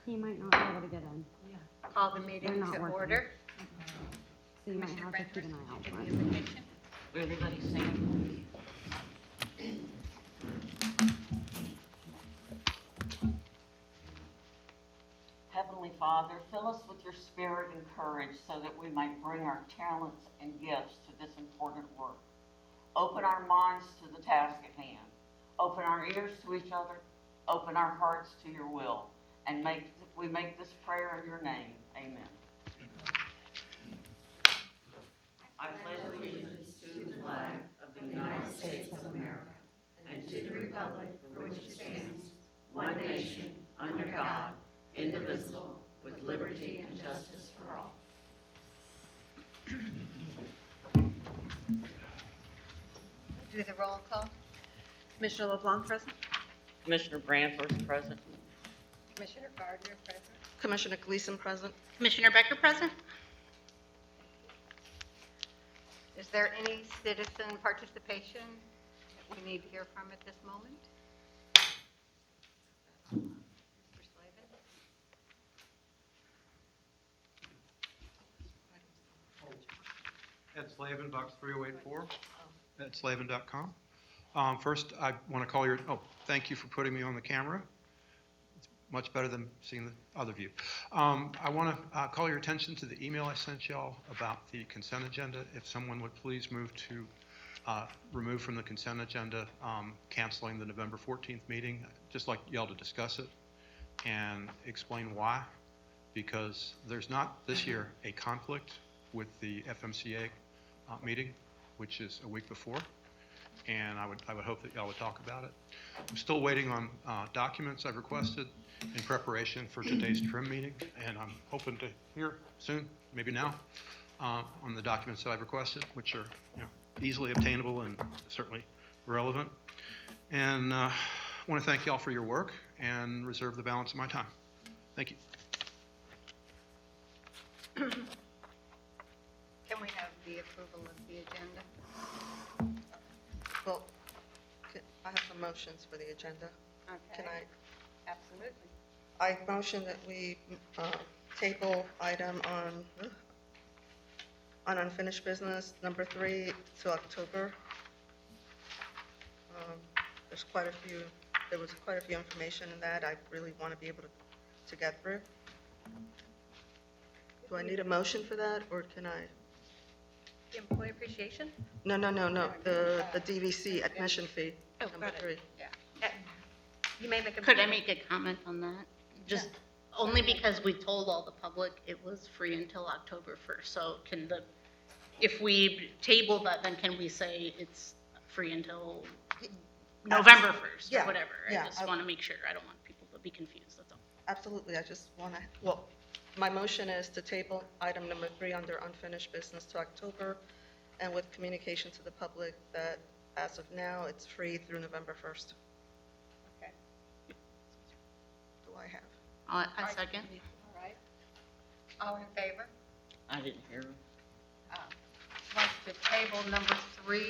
he might not be able to get in. Call the meeting not to working. order. So you might Commissioner have to keep an eye out for him. Invitation. Everybody stand. Heavenly Father, fill us with your spirit and courage so that we might bring our talents and gifts to this important work. Open our minds to the task at hand. Open our ears to each other. Open our hearts to your will. And we make this prayer in your name. Amen. I pledge allegiance to the flag of the United States of America and to the republic for which it stands, one nation, under God, indivisible, with liberty and justice for all. Do the roll call. Commissioner LeBlanc present. Commissioner Branford present. Commissioner Gardner present. Commissioner Gleason present. Commissioner Becker present. Is there any citizen participation that we need to hear from at this moment? Mr. Slavin? Ed Slavin, box 3084, edslavin.com. First, I want to call your, thank you for putting me on the camera. It's much better than seeing the other view. I want to call your attention to the email I sent y'all about the consent agenda. If someone would please move to remove from the consent agenda, canceling the November 14th meeting, just like y'all to discuss it and explain why, because there's not this year a conflict with the FMCA meeting, which is a week before, and I would hope that y'all would talk about it. I'm still waiting on documents I've requested in preparation for today's trim meeting, and I'm hoping to hear soon, maybe now, on the documents that I've requested, which are easily obtainable and certainly relevant. And I want to thank y'all for your work and reserve the balance of my time. Thank you. Can we have the approval of the agenda? Well, I have some motions for the agenda. Okay. Can Absolutely. I motion that we table item on unfinished business number 3 to October. There was quite a few information in that I really want to be able to get through. Do I need a motion for that, or can I? Employee appreciation? No, the DVC admission fee, Oh, number got it. 3. Yeah. You may make a. Could I make a comment on that? Just only because we told all the public it was free until October 1st. So if we table that, then can we say it's free until November 1st Yeah, or whatever? yeah, I just want to make sure. I don't want people to be confused, that's all. Absolutely, I just want to, my motion is to table item number 3 under unfinished business to October, and with communication to the public that as of now, it's free through November 1st. Okay. Do I have? I second. All right. All in favor? I didn't hear him. Wants to table number 3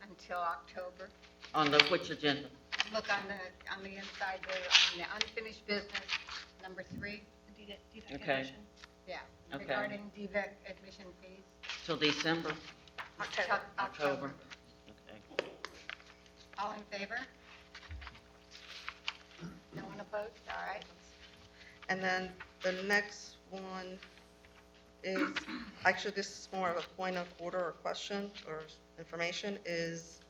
until October. On the which agenda? Look on the inside there, on the unfinished business, number 3. Okay. Yeah. Okay. Regarding DVEC admission fees. Till December? October. Okay. All in favor? No one opposed? All right. And then the next one is, actually this is more of a point of order or question or information, is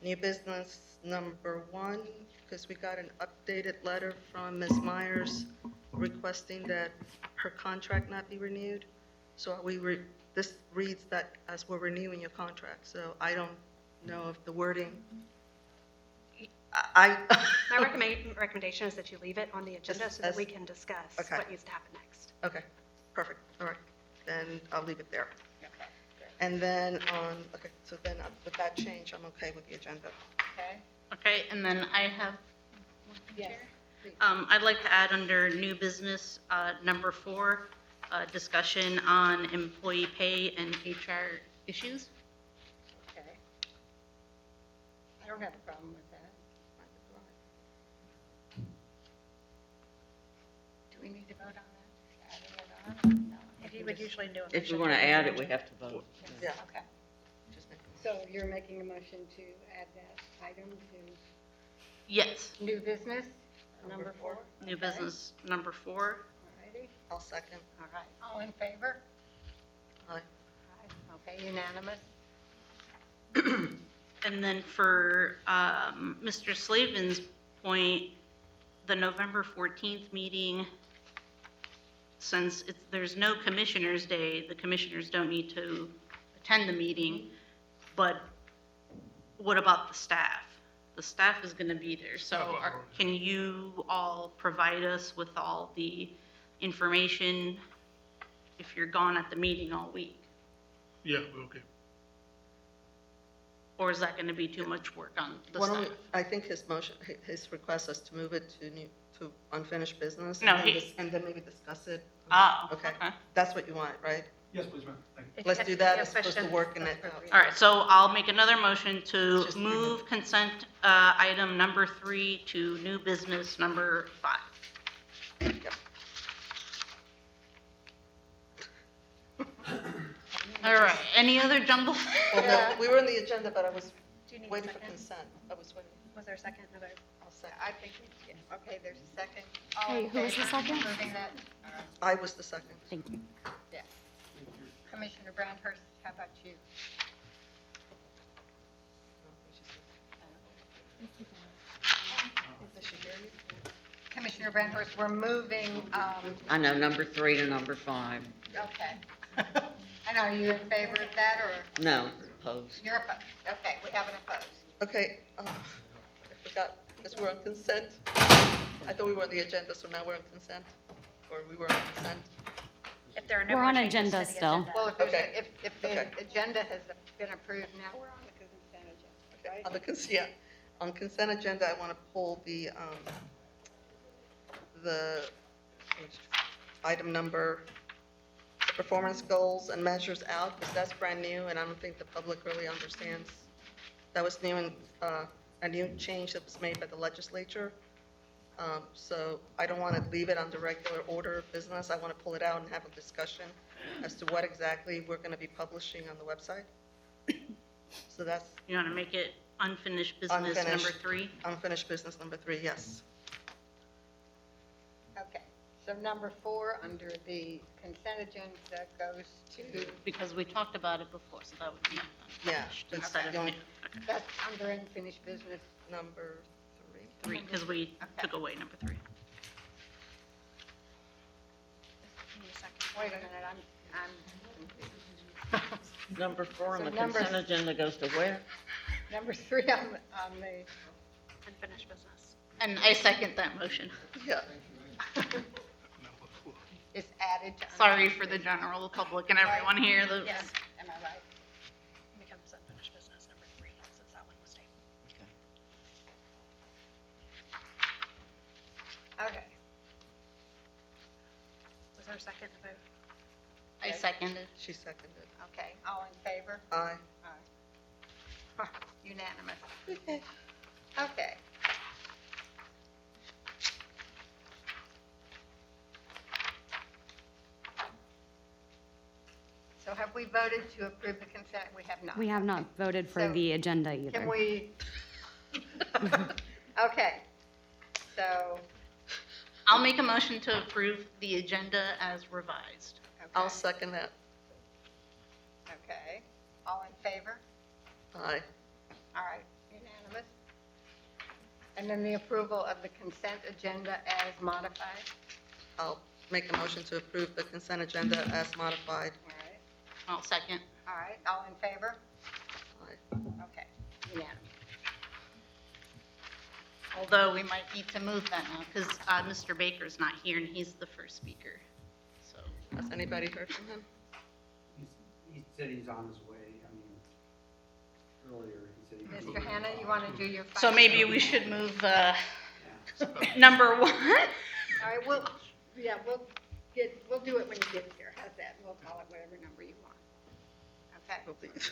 new business number 1, because we got an updated letter from Ms. Myers requesting that her contract not be renewed. So this reads that as we're renewing your contract, so I don't know if the wording, My recommendation is that you leave it on the agenda so that as- we can discuss Okay. what needs to happen next. Okay, perfect, all right, then I'll leave it there. Okay. Good. And then so then with that change, I'm okay with the agenda. Okay. Okay, and then I have, Yes. I'd like to add under new business, number 4, discussion on employee pay and HR issues. Okay. I don't have a problem with that. vote on that? Adding it on? No. If you would usually do a If we motion want to to add it, approve we have to vote. Yeah. Okay. Just make- So you're making a motion to add that item to Yes, New business, number 4? new business number 4. Alrighty, I'll second. all right. All in favor? Aye. Aye. Okay, unanimous. And then for Mr. Slavin's point, the November 14th meeting, since there's no Commissioners' Day, the commissioners don't need to attend the meeting, but what about the staff? The staff is going to be there, so can you all provide us with all the information if you're gone at the meeting all week? Yeah, okay. Or is that going to be too much work on the Why don't staff? we- I think his request is to move it to unfinished business. No, and then he- and then maybe discuss it. Oh, Okay, okay. that's what you want, right? Yes, please, ma'am. Thank you. Let's do that, it's supposed to work in it. All right, so I'll make another motion to Just- move consent item number 3 to new business number 5. Yep. All right, any other jumble? Well, no, we were on the agenda, but I was Do you need a waiting for second? consent. I was waiting. Was there a second? No, there- I'll second. I think, yeah, okay, there's a second. All Hey, in who was the favor? second? Moving that, I was the second. Thank you. yeah. Commissioner Brownhurst, how about you? Commissioner Brownhurst, we're moving, I know, number 3 to number 5. okay. And are you in favor of that, or No, opposed. you're opposed? Okay, we have an opposed. Okay, I forgot, because we're on consent. I thought we were on the agenda, so now we're on consent, or we were on consent. If there are no We're more on changes to agenda the still. agenda. Well, if there's, Okay. if the Okay. agenda has been approved, now we're on the consent agenda, right? On the yeah, on consent agenda, I want to pull the item number, the performance goals and measures out, because that's brand new, and I don't think the public really understands. That was new and a new change that was made by the legislature. So I don't want to leave it on the regular order of business. I want to pull it out and have a discussion as to what exactly we're going to be publishing on the website. So that's You want to make it unfinished business number Unfinished. 3? unfinished business number 3, yes. Okay, so number 4, under the consent agenda, goes to, Because we talked about it before, so that would be Yeah, unfinished that's instead of the only- new. Okay. that's under unfinished business. Number 3. 3, because we Okay. took away number 3. Need a second. Wait a minute, I'm confused. Number 4 on So the number- consent agenda goes to where? Number 3 on the, Unfinished business. And I second that motion. Yeah, is added to. Sorry for the general public and everyone here. Yes, am I right? Becomes unfinished business number 3, since that one was tabled. Okay, Was there a second to vote? I seconded. she seconded. okay, all in favor? Aye. Aye. Unanimous. Okay. Okay. So have we voted to approve the consent? We have not. We have not voted for So, the agenda Can either. we? Okay, so, I'll make a motion to approve the agenda as revised. I'll okay, second that. okay, all in favor? Aye. All right, unanimous. And then the approval of the consent agenda as modified? I'll make a motion to approve the consent agenda as modified. All right, I'll second. all right, all in favor? Aye. Okay, unanimous. Although we might need to move that now because Mr. Baker's not here and he's the first speaker. So Has anybody heard from him? He said he's on his way. I mean, earlier he said he was. Mr. Hannah, you want to do your? so final- maybe we should move number 1. All right, we'll do it when you get here. How's that? We'll call it whatever number you want. Okay. Oh, please.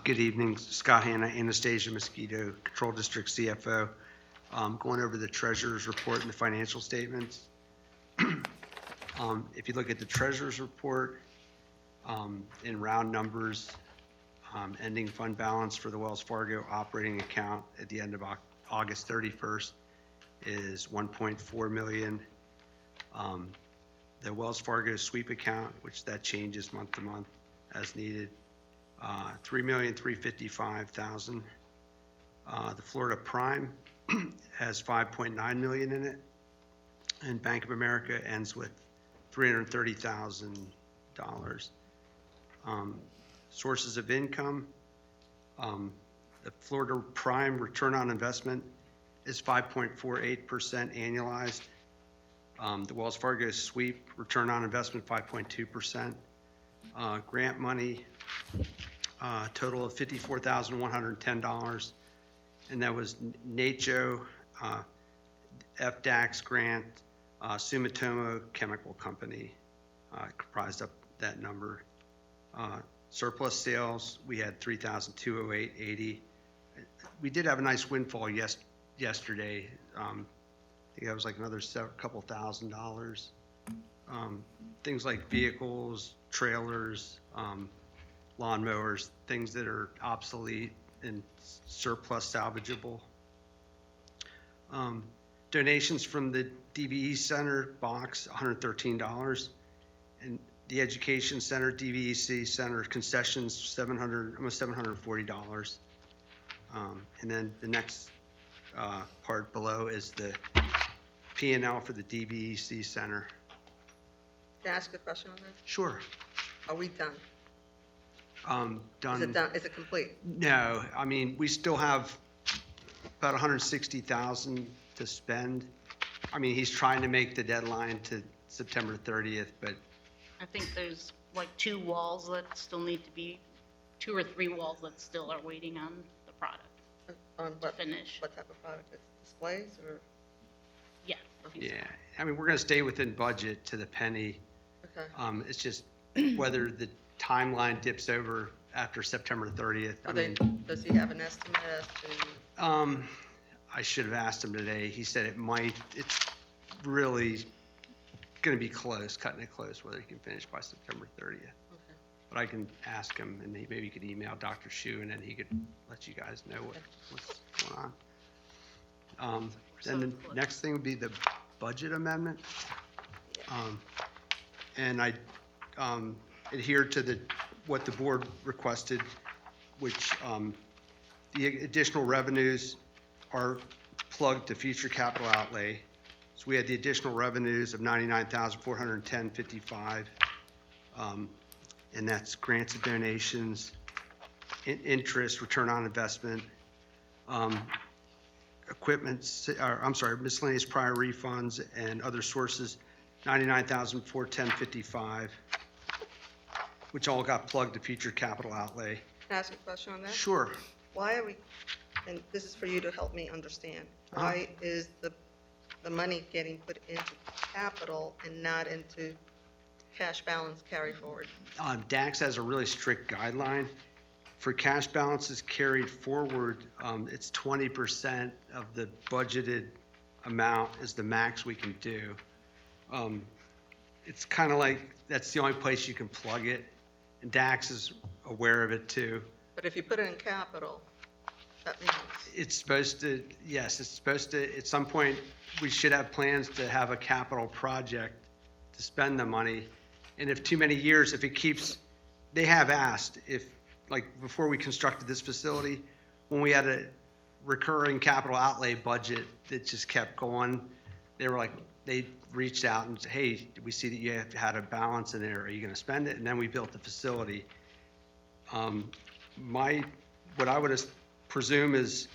Good evening, Scott Hanna, Anastasia Mosquito, Control District CFO. Going over the treasurer's report and the financial statements. If you look at the treasurer's report, in round numbers, ending fund balance for the Wells Fargo operating account at the end of August 31st is 1.4 million. The Wells Fargo sweep account, which that changes month to month as needed, 3,355,000. The Florida Prime has 5.9 million in it, and Bank of America ends with $330,000. Sources of income, the Florida Prime return on investment is 5.48% annualized. The Wells Fargo sweep return on investment 5.2%. Grant money, total of $54,110, and that was NACHO, FDAX grant, Sumitomo Chemical Company comprised up that number. Surplus sales, we had 3,208.80. We did have a nice windfall yesterday. I think that was like another couple $1,000. Things like vehicles, trailers, lawnmowers, things that are obsolete and surplus salvageable. Donations from the DVE Center box, $113, and the Education Center, DVEC Center concessions, almost $740. And then the next part below is the P&L for the DVEC Center. Can I ask a question on that? Sure. Are we done? Done. Is it done? Is it complete? No, I mean, we still have about 160,000 to spend. I mean, he's trying to make the deadline to September 30th, but I think there's like 2 walls that still need to be, 2 or 3 walls that still are waiting on the product On to what, finish. what type of product? It's displays or? Yeah. I think so. yeah, I mean, we're going to stay within budget to the penny. Okay. It's just whether the timeline dips over after September 30th. I mean, Does he have an estimate as to? I should have asked him today. He said it's really going to be close, cutting it close, whether he can finish by September 30th. Okay. But I can ask him, and maybe he could email Dr. Shu, and then he could let you guys know what's going on. Then the next thing would be the budget amendment. And I adhered to what the board requested, which the additional revenues are plugged to future capital outlay. So we had the additional revenues of $99,410.55, and that's grants and donations, interest, return on investment, miscellaneous prior refunds and other sources, $99,410.55, which all got plugged to future capital outlay. Can I ask a question on that? Sure. Why are we, and this is for you to help me understand, why is the money getting put into capital and not into cash balance carry forward? DAX has a really strict guideline. For cash balances carried forward, it's 20% of the budgeted amount is the max we can do. It's kind of like, that's the only place you can plug it, and DAX is aware of it too. But if you put it in capital, that means, It's supposed to, yes, it's supposed to, at some point, we should have plans to have a capital project to spend the money. And if too many years, if it keeps, they have asked if, like, before we constructed this facility, when we had a recurring capital outlay budget that just kept going, they were like, they reached out and said, hey, we see that you have had a balance in there. Are you going to spend it? And then we built the facility. What I would presume is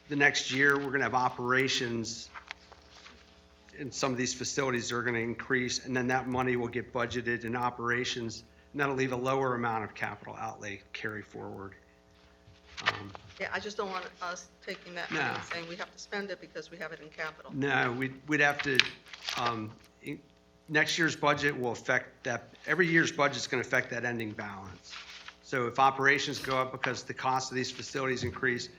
the next year, we're going to have operations in some of these facilities that are going to increase, and then that money will get budgeted in operations, and that'll leave a lower amount of capital outlay carry forward. yeah, I just don't want us taking that money No. and saying we have to spend it because we have it in capital. No, we'd have to, next year's budget will affect that, every year's budget's going to affect that ending balance. So if operations go up because the cost of these facilities increase,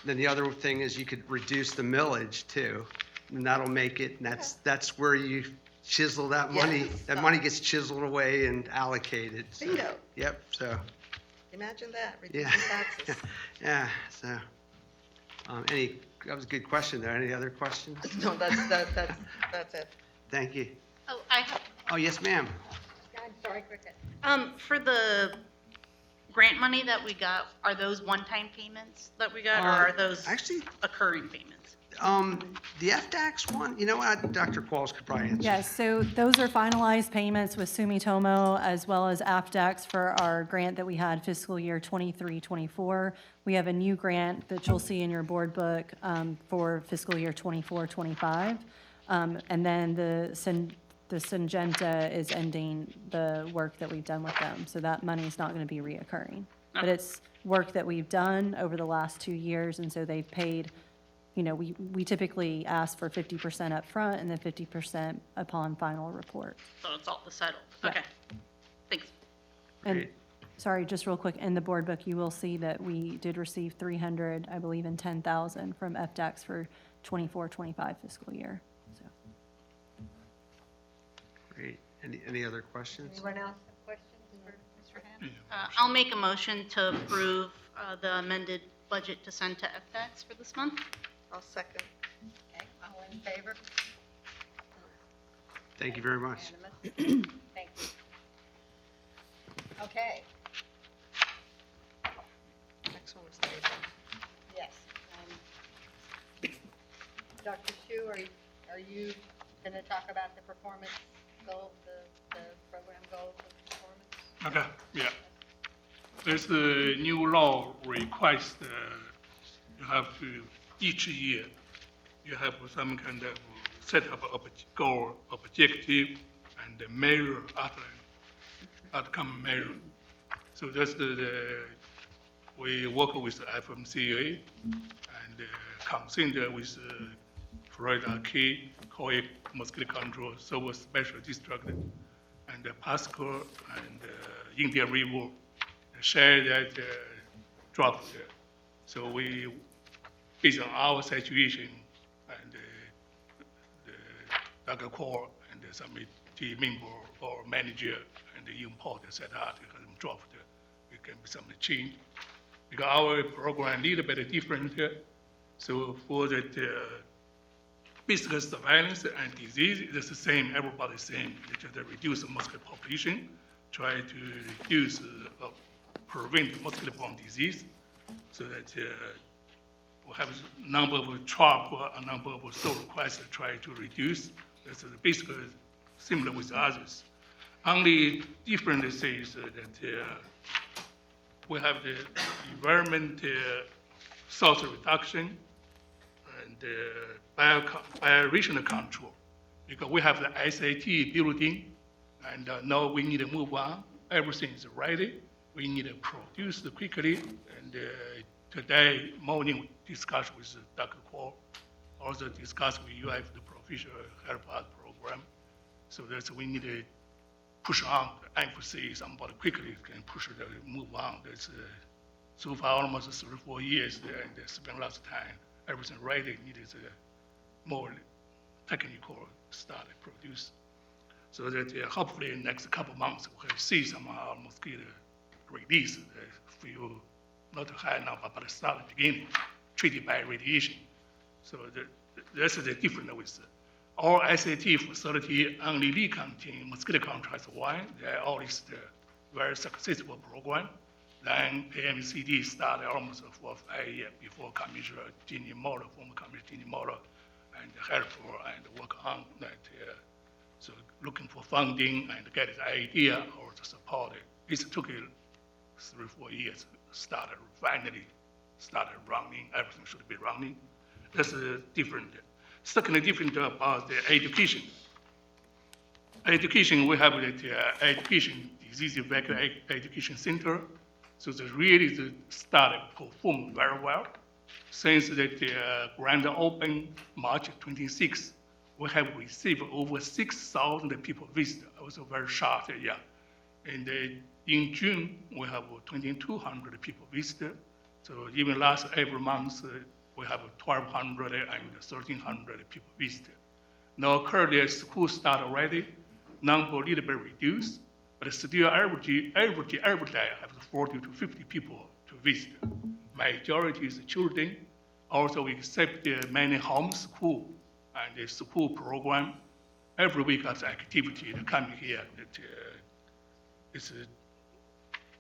then the other thing is you could reduce the millage too, and that'll make it, and that's where you chisel that money. Yes. That money gets chiseled away and allocated. So, Bingo. Yep, so, Imagine that, reducing yeah. taxes. Yeah, so, that was a good question there. Any other questions? No, that's it. Thank you. Oh, I have, Oh, yes, ma'am. I'm sorry, Cricket. for the grant money that we got, are those one-time payments that we got, or are those Actually, occurring payments? the FDAX one, you know what, Dr. Qualls could probably answer. Yes, so those are finalized payments with Sumitomo as well as AFDAX for our grant that we had fiscal year 23-24. We have a new grant that you'll see in your board book for fiscal year 24-25. And then the Syngenta is ending the work that we've done with them. So that money is not going to be reoccurring. But it's work that we've done over the last 2 years, and so they've paid, you know, we typically ask for 50% up front and then 50% upon final report. So it's all settled, Yeah. okay, thanks. And, Great. sorry, just real quick, in the board book, you will see that we did receive 300, I believe, and 10,000 from FDAX for 24-25 fiscal year, so. Great. Any other questions? Anyone else have questions for Mr. Ham? I'll make a motion to approve the amended budget to send to FDAX for this month. I'll second. Okay, all in favor? Thank you very much. Unanimous? Thank you. Okay, Next one was David. yes. Dr. Shu, are you going to talk about the performance goals, the program goals of performance? Okay, yeah. There's the new law requires you have to, each year, you have some kind of set up goal, objective, and measure, outcome measure. So that's we work with the FMCA and consider with Florida Key, COIC, mosquito control, Silver Special District, and Pasco and Indian River share that drop there. So we, based on our situation and the Dr. Core and some team member or manager and the import set out because drop there, it can be some change. Because our program a little bit different here. So for that physical surveillance and disease, it's the same, everybody same. It's just reduce the mosquito population, try to reduce, prevent mosquito-borne disease, so that we have a number of trap, a number of sole requests to try to reduce. That's basically similar with others. Only different is that we have the environment source reduction and bioregional control. Because we have the SAT building, and now we need to move on. Everything is ready. We need to produce quickly. And today morning, we discussed with Dr. Quall, also discussed with UF, the professional help us program. So that's we need to push on, emphasize somebody quickly can push it, move on. That's so far almost 3-4 years there, and spend lots of time. Everything ready, needed more technical start to produce. So that hopefully in the next couple months we can see some mosquito release, few not high number, but start at the beginning, treated by radiation. So that's the difference with all SAT facility only contain mosquito control as one. They all is the very successful program. Then AMCD started almost 4 or 5 years before Commissioner Ginny Moller, former Commissioner Ginny Moller, and helpful and work on that. So looking for funding and get the idea or the support. It took 3-4 years. Finally started running. Everything should be running. That's different. Second, different about the education. Education, we have the education disease vector education center. So the really started perform very well. Since the grand open March 26, we have received over 6,000 people visit. I was very shocked, yeah. And in June, we have 2,200 people visited. So even last every month, we have 1,200 and 1,300 people visited. Now currently school start already, number a little bit reduced, but still average day have 40 to 50 people to visit. Majority is children. Also we accept many homeschool and the school program. Every week as activity to come here. It's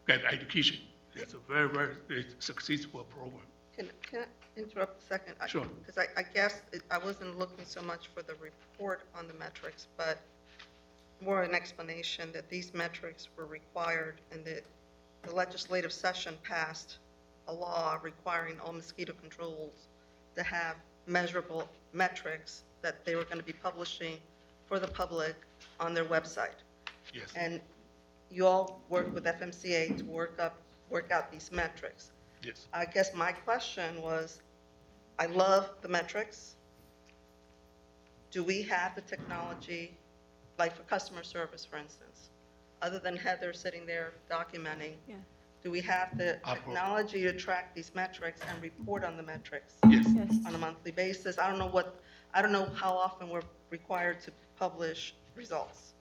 get education. It's a very, very successful program. Can I interrupt a second? Sure. Because I guess I wasn't looking so much for the report on the metrics, but more an explanation that these metrics were required and that the legislative session passed a law requiring all mosquito controls to have measurable metrics that they were going to be publishing for the public on their website. Yes. And you all work with FMCA to work out these metrics. Yes. I guess my question was, I love the metrics. Do we have the technology, like for customer service, for instance, other than Heather sitting there documenting? Yeah. Do we have the Upload. technology to track these metrics and report on the metrics Yes. Yes. on a monthly basis? I don't know how often we're required to publish results.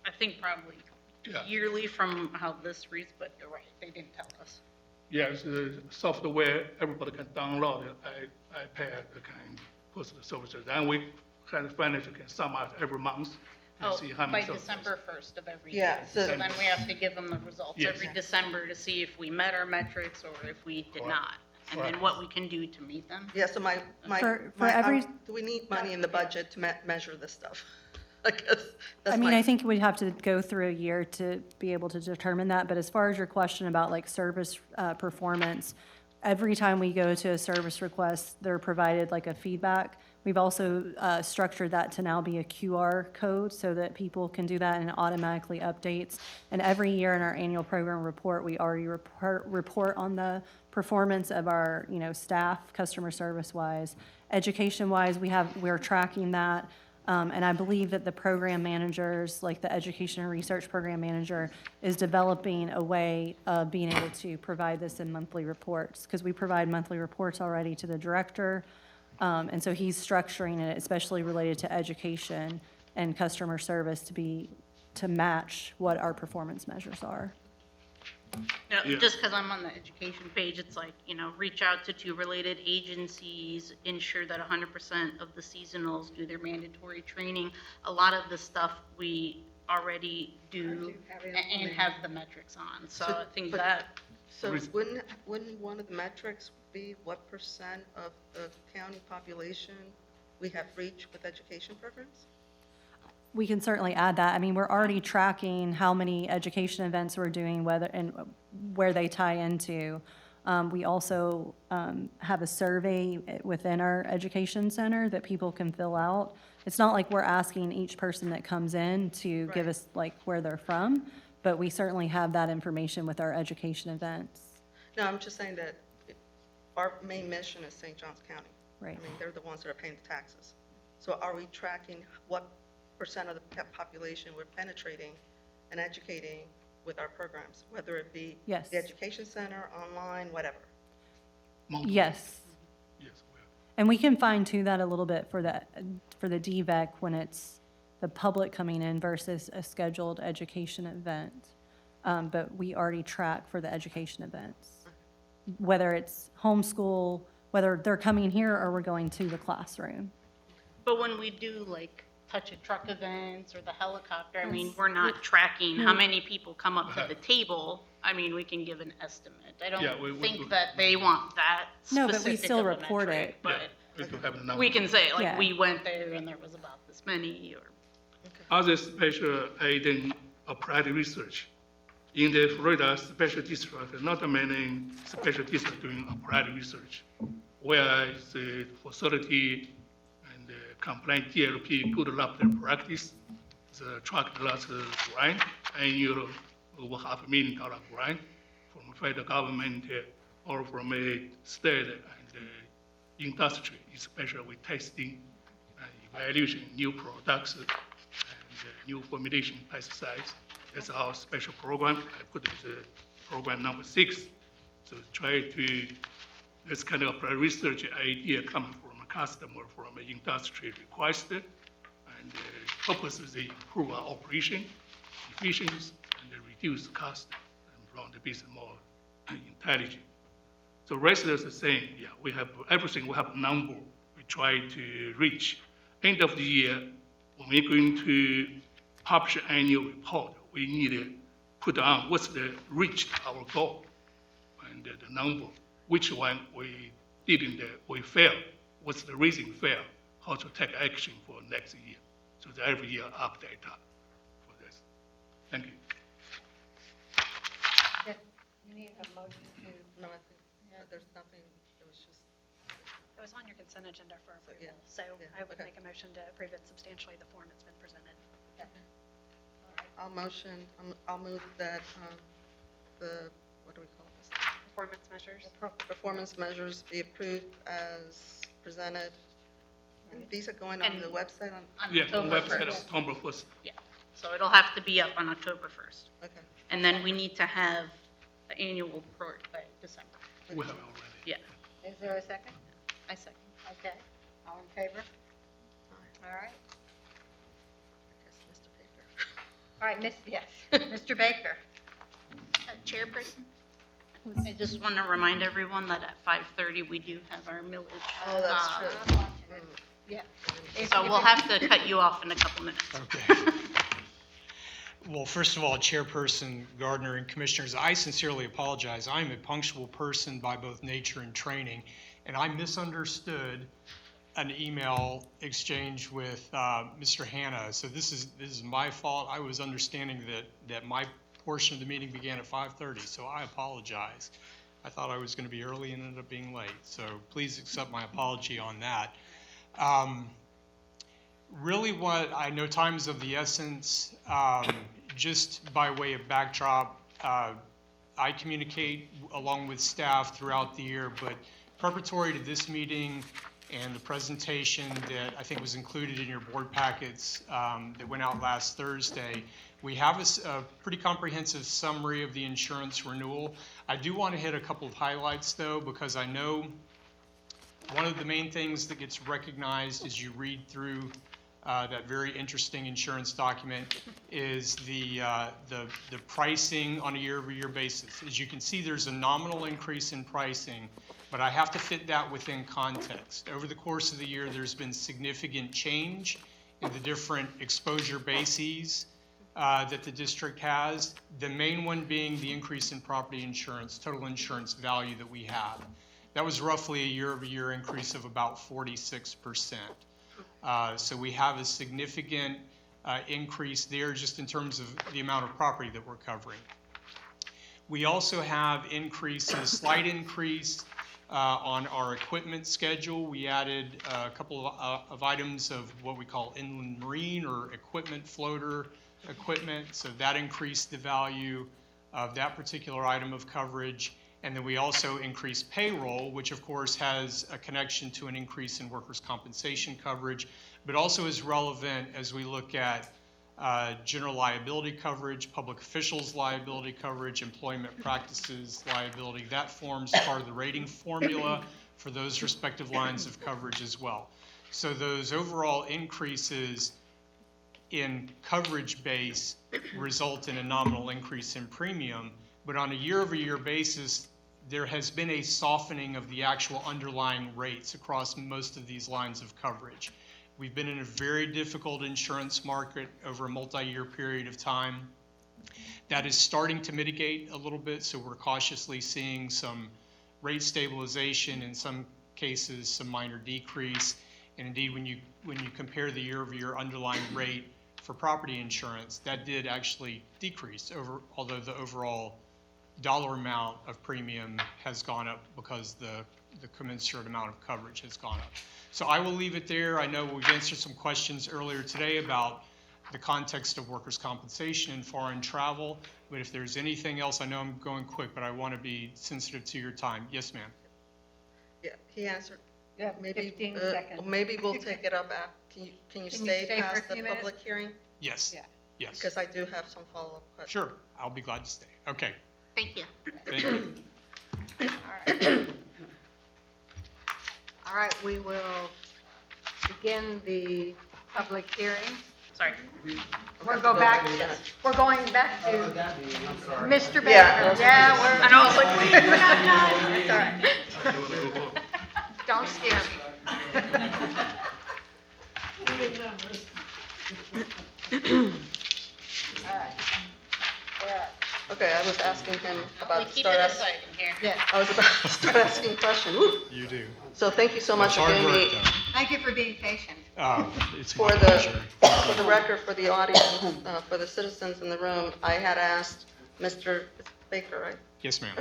I think probably Yeah. yearly from how this reads, but you're right, they didn't tell us. Yes, software, everybody can download it, iPad, can post the services. And we kind of financial can sum up every month and Oh, see how by many services. December 1st of every Yeah, year. so- So then we have to give them the results Yes. every December to see if we met our metrics or if we did Correct. not. And then Correct. what we can do to meet them. Yeah, so For every- do we need money in the budget to measure this stuff? I guess that's I mean, my- I think we'd have to go through a year to be able to determine that, but as far as your question about like service performance, every time we go to a service request, they're provided like a feedback. We've also structured that to now be a QR code so that people can do that and it automatically updates. And every year in our annual program report, we already report on the performance of our, staff, customer service-wise. Education-wise, we're tracking that. And I believe that the program managers, like the education and research program manager, is developing a way of being able to provide this in monthly reports, because we provide monthly reports already to the director. And so he's structuring it, especially related to education and customer service, to match what our performance measures are. Yeah. Just because I'm on the education page, it's like, reach out to 2 related agencies, ensure that 100% of the seasonals do their mandatory training. A lot of the stuff we already do Have it and implemented. have the metrics on. So So- I think but- that, So wouldn't one of the metrics be what percent of the county population we have reached with education programs? We can certainly add that. I mean, we're already tracking how many education events we're doing, whether, and where they tie into. We also have a survey within our education center that people can fill out. It's not like we're asking each person that comes in to give Right. us like where they're from, but we certainly have that information with our education events. No, I'm just saying that our main mission is St. Johns County. Right. I mean, they're the ones that are paying the taxes. So are we tracking what percent of the population we're penetrating and educating with our programs, whether it be Yes. the education center, online, whatever? Monthly. Yes. Yes, we are. And we can fine tune that a little bit for the DVEC when it's the public coming in versus a scheduled education event. But we already track for the education events, whether it's homeschool, whether they're coming here or we're going to the classroom. but when we do like touch a truck events or the helicopter, I mean, Yes. we're not tracking how many people come up to the table. I mean, we can give an estimate. I Yeah, we- don't we- think that they want that No, but we specific still of a report metric, it. But Yeah, we do have the number. we can say, like, Yeah. we went there and there was about this many, or, Other special aid and applied research. In the Florida special district, not many special districts doing applied research, where the facility and the complaint DLP good lab practice, the track lots grant, annual over $500,000 grant from federal government or from a state and industry, especially with testing and evaluation new products and new formulation pesticides. That's our special program. I put it as program number 6. So try to, this kind of a research idea coming from a customer, from an industry request, and the purpose is to improve our operation, efficiency, and reduce cost, and run the business more intelligent. So rest is the same. Yeah, we have everything. We have a number. We try to reach. End of the year, when we're going to publish annual report, we need to put on what's the reached our goal and the number, which one we didn't, we failed, what's the reason fail, how to take action for next year. So that every year update for this. Thank you. Yes, you need a motion to, No, I think, there's nothing, it was just, It was on your consent agenda for So, approval, yeah. so Yeah, I would okay. make a motion to approve it substantially the form it's been presented. I'll move that, the, what do we call this? Performance measures. Performance measures be approved as presented. And these are going on the And- website on, On Yeah, October website 1st. October 1st. Yeah, so it'll have to be up on October 1st. okay. And then we need to have the annual report by December. We have it already. Yeah, is there a second? I second. Okay, all in favor? All right. I guess Mr. Baker. All right, yes, Mr. Baker. Chairperson? I just want to remind everyone that at 5:30, we do have our millage. Oh, that's uh, true. Yeah. So we'll have to cut you off in a couple minutes. Okay. Well, first of all, Chairperson Gardner and Commissioners, I sincerely apologize. I'm a punctual person by both nature and training, and I misunderstood an email exchange with Mr. Hanna. So this is my fault. I was understanding that my portion of the meeting began at 5:30, so I apologize. I thought I was going to be early and ended up being late, so please accept my apology on that. Really what, I know time is of the essence, just by way of backdrop, I communicate along with staff throughout the year, but preparatory to this meeting and the presentation that I think was included in your board packets that went out last Thursday, we have a pretty comprehensive summary of the insurance renewal. I do want to hit a couple of highlights though, because I know one of the main things that gets recognized as you read through that very interesting insurance document is the pricing on a year-over-year basis. As you can see, there's a nominal increase in pricing, but I have to fit that within context. Over the course of the year, there's been significant change in the different exposure bases that the district has. The main one being the increase in property insurance, total insurance value that we have. That was roughly a year-over-year increase of about 46%. So we have a significant increase there just in terms of the amount of property that we're covering. We also have increases, slight increase on our equipment schedule. We added a couple of items of what we call inland marine or equipment floater equipment. So that increased the value of that particular item of coverage. And then we also increased payroll, which of course has a connection to an increase in workers' compensation coverage, but also is relevant as we look at general liability coverage, public officials liability coverage, employment practices liability. That forms part of the rating formula for those respective lines of coverage as well. So those overall increases in coverage base result in a nominal increase in premium, but on a year-over-year basis, there has been a softening of the actual underlying rates across most of these lines of coverage. We've been in a very difficult insurance market over a multi-year period of time. That is starting to mitigate a little bit, so we're cautiously seeing some rate stabilization, in some cases some minor decrease. And indeed, when you compare the year-over-year underlying rate for property insurance, that did actually decrease, although the overall dollar amount of premium has gone up because the commensurate amount of coverage has gone up. So I will leave it there. I know we've answered some questions earlier today about the context of workers' compensation and foreign travel, but if there's anything else, I know I'm going quick, but I want to be sensitive to your time. Yes, ma'am. Yeah, he answered. You have Maybe, 15 seconds. maybe we'll take it up after, can you Can you stay stay for past a the few minutes? public hearing? Yes. Yeah. Yes. Because I do have some follow-up questions. Sure, I'll be glad to stay. Okay, Thank you. thank you. All right, we will begin the public hearing. Sorry. We're going back to Mr. Baker. Yeah. Yeah, we're. I know, I was like, It's all right. Don't scare me. All right. Yeah. Okay, I was asking him we about, keep start it asking, exciting here. Yeah. I was about to start asking questions. Woo. You do. So thank you so much It's for hard giving work, me, though. Thank you for being patient. It's for my the, pleasure. for the record, for the audience, for the citizens in the room, I had asked Mr. Baker, right? Yes, ma'am.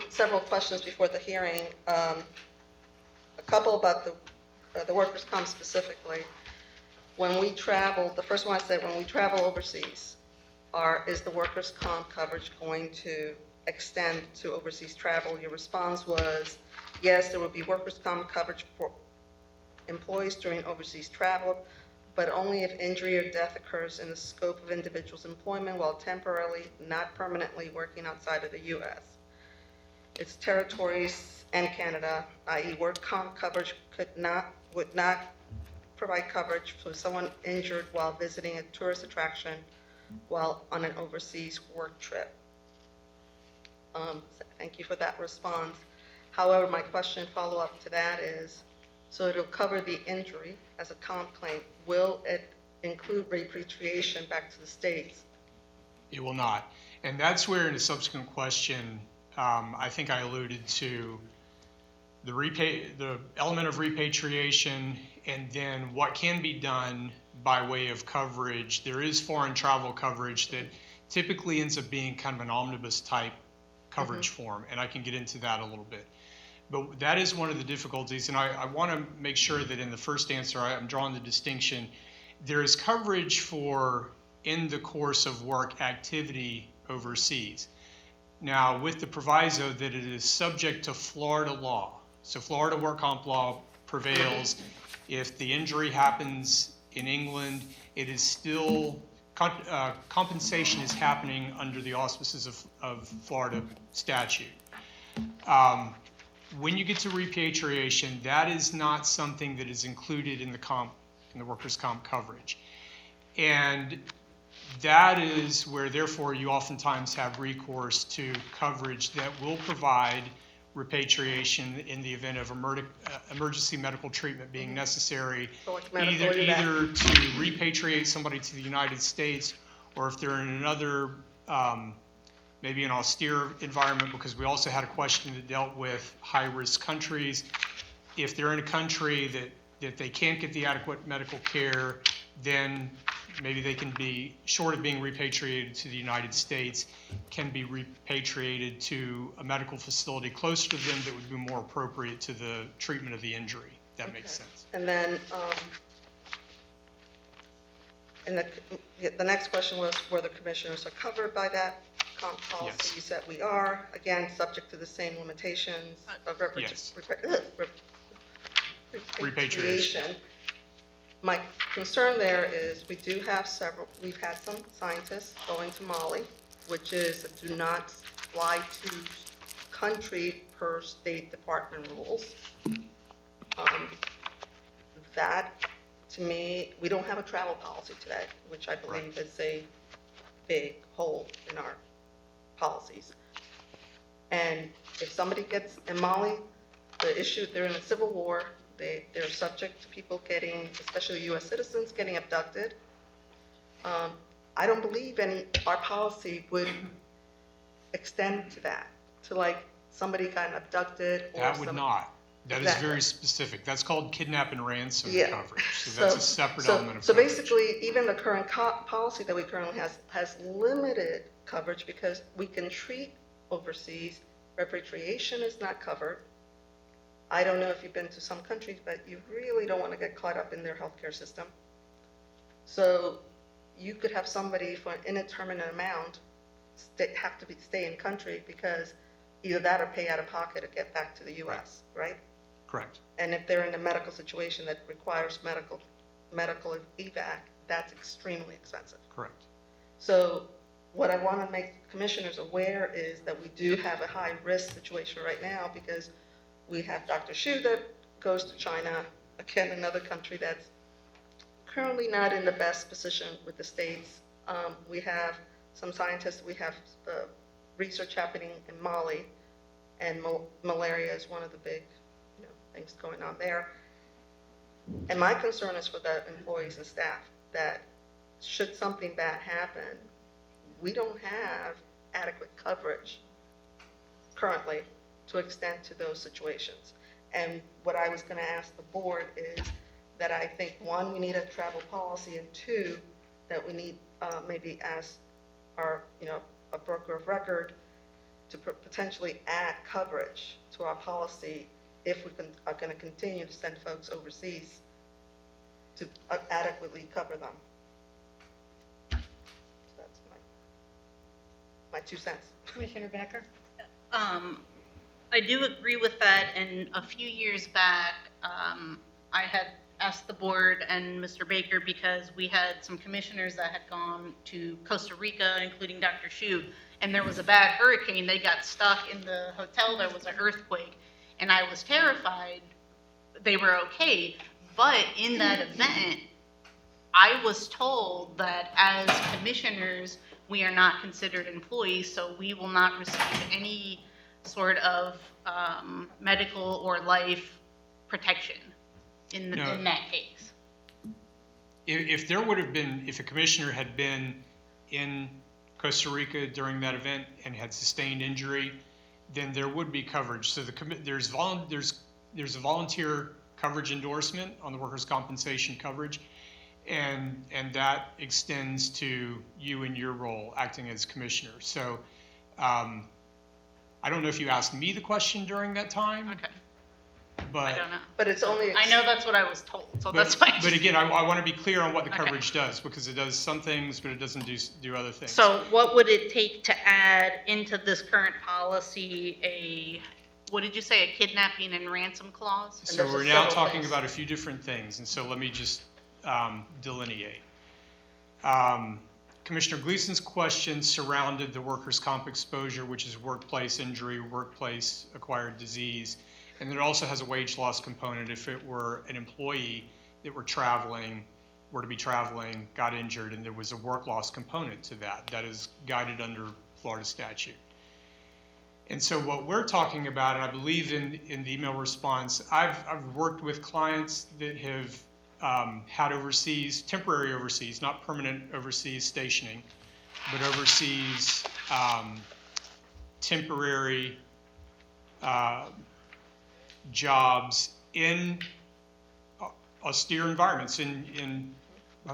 Several questions before the hearing. A couple about the workers' comp specifically. When we travel, the first one I said, when we travel overseas, is the workers' comp coverage going to extend to overseas travel? Your response was, yes, there will be workers' comp coverage for employees during overseas travel, but only if injury or death occurs in the scope of individual's employment while temporarily, not permanently working outside of the U.S. Its territories and Canada, i.e. work comp coverage would not provide coverage for someone injured while visiting a tourist attraction while on an overseas work trip. Thank you for that response. However, my question follow-up to that is, so it'll cover the injury as a comp claim. Will it include repatriation back to the States? It will not. And that's where, in a subsequent question, I think I alluded to the element of repatriation and then what can be done by way of coverage. There is foreign travel coverage that typically ends up being kind of an omnibus type coverage form, and I can get into that a little bit. But that is one of the difficulties, and I want to make sure that in the first answer I'm drawing the distinction. There is coverage for in the course of work activity overseas. Now, with the proviso that it is subject to Florida law. So Florida work comp law prevails. If the injury happens in England, it is still, compensation is happening under the auspices of Florida statute. When you get to repatriation, that is not something that is included in the workers' comp coverage. And that is where, therefore, you oftentimes have recourse to coverage that will provide repatriation in the event of emergency medical treatment being necessary, So like medical evac. either to repatriate somebody to the United States, or if they're in another, maybe an austere environment, because we also had a question that dealt with high-risk countries. If they're in a country that they can't get the adequate medical care, then maybe they can be, short of being repatriated to the United States, can be repatriated to a medical facility closer to them that would be more appropriate to the treatment of the injury. That makes sense. And then, the next question was whether commissioners are covered by that comp policy. Yes. You said we are, again, subject to the same limitations of Yes. repatriation. My concern there is we do have we've had some scientists going to Mali, which is do not fly to country per State Department rules. That, to me, we don't have a travel policy today, which I believe is a big hole in our policies. And if somebody gets in Mali, the issue, they're in a civil war, they're subject to people getting, especially U.S. citizens, getting abducted. I don't believe our policy would extend to that, to like somebody got abducted or That would not. That is Exactly. very specific. That's called kidnap and ransom Yeah. coverage. So that's a separate element of So coverage. basically, even the current policy that we currently has limited coverage because we can treat overseas. Repatriation is not covered. I don't know if you've been to some countries, but you really don't want to get caught up in their healthcare system. So you could have somebody for an indeterminate amount have to stay in country because either that or pay out of pocket to get back to the U.S., right? Correct. And if they're in a medical situation that requires medical evac, that's extremely expensive. Correct. So what I want to make commissioners aware is that we do have a high-risk situation right now because we have Dr. Xu that goes to China, again, another country that's currently not in the best position with the states. We have some scientists, we have research happening in Mali, and malaria is one of the big things going on there. And my concern is for the employees and staff that should something bad happen, we don't have adequate coverage currently to extend to those situations. And what I was going to ask the board is that I think, one, we need a travel policy, and two, that we need maybe ask our, a broker of record to potentially add coverage to our policy if we are going to continue to send folks overseas to adequately cover them. So that's my 2 cents. Commissioner Becker? I do agree with that, and a few years back, I had asked the board and Mr. Baker, because we had some commissioners that had gone to Costa Rica, including Dr. Xu, and there was a bad hurricane. They got stuck in the hotel. There was an earthquake, and I was terrified. They were okay, but in that event, I was told that as commissioners, we are not considered employees, so we will not receive any sort of medical or life protection in that case. If there would have been, if a commissioner had been in Costa Rica during that event and had sustained injury, then there would be coverage. So there's a volunteer coverage endorsement on the workers' compensation coverage, and that extends to you and your role acting as commissioner. So I don't know if you asked me the question during that time. Okay, But I don't know. But it's only. I know that's what I was told, so that's why. But again, I want to be clear on what the Okay. coverage does, because it does some things, but it doesn't do other things. So what would it take to add into this current policy what did you say, a kidnapping and ransom clause? So there's we're just now several talking things. about a few different things, and so let me just delineate. Commissioner Gleason's question surrounded the workers' comp exposure, which is workplace injury, workplace acquired disease, and it also has a wage loss component if it were an employee that were to be traveling, got injured, and there was a work loss component to that. That is guided under Florida statute. And so what we're talking about, and I believe in the email response, I've worked with clients that have had overseas, temporary overseas, not permanent overseas stationing, but overseas temporary jobs in austere environments in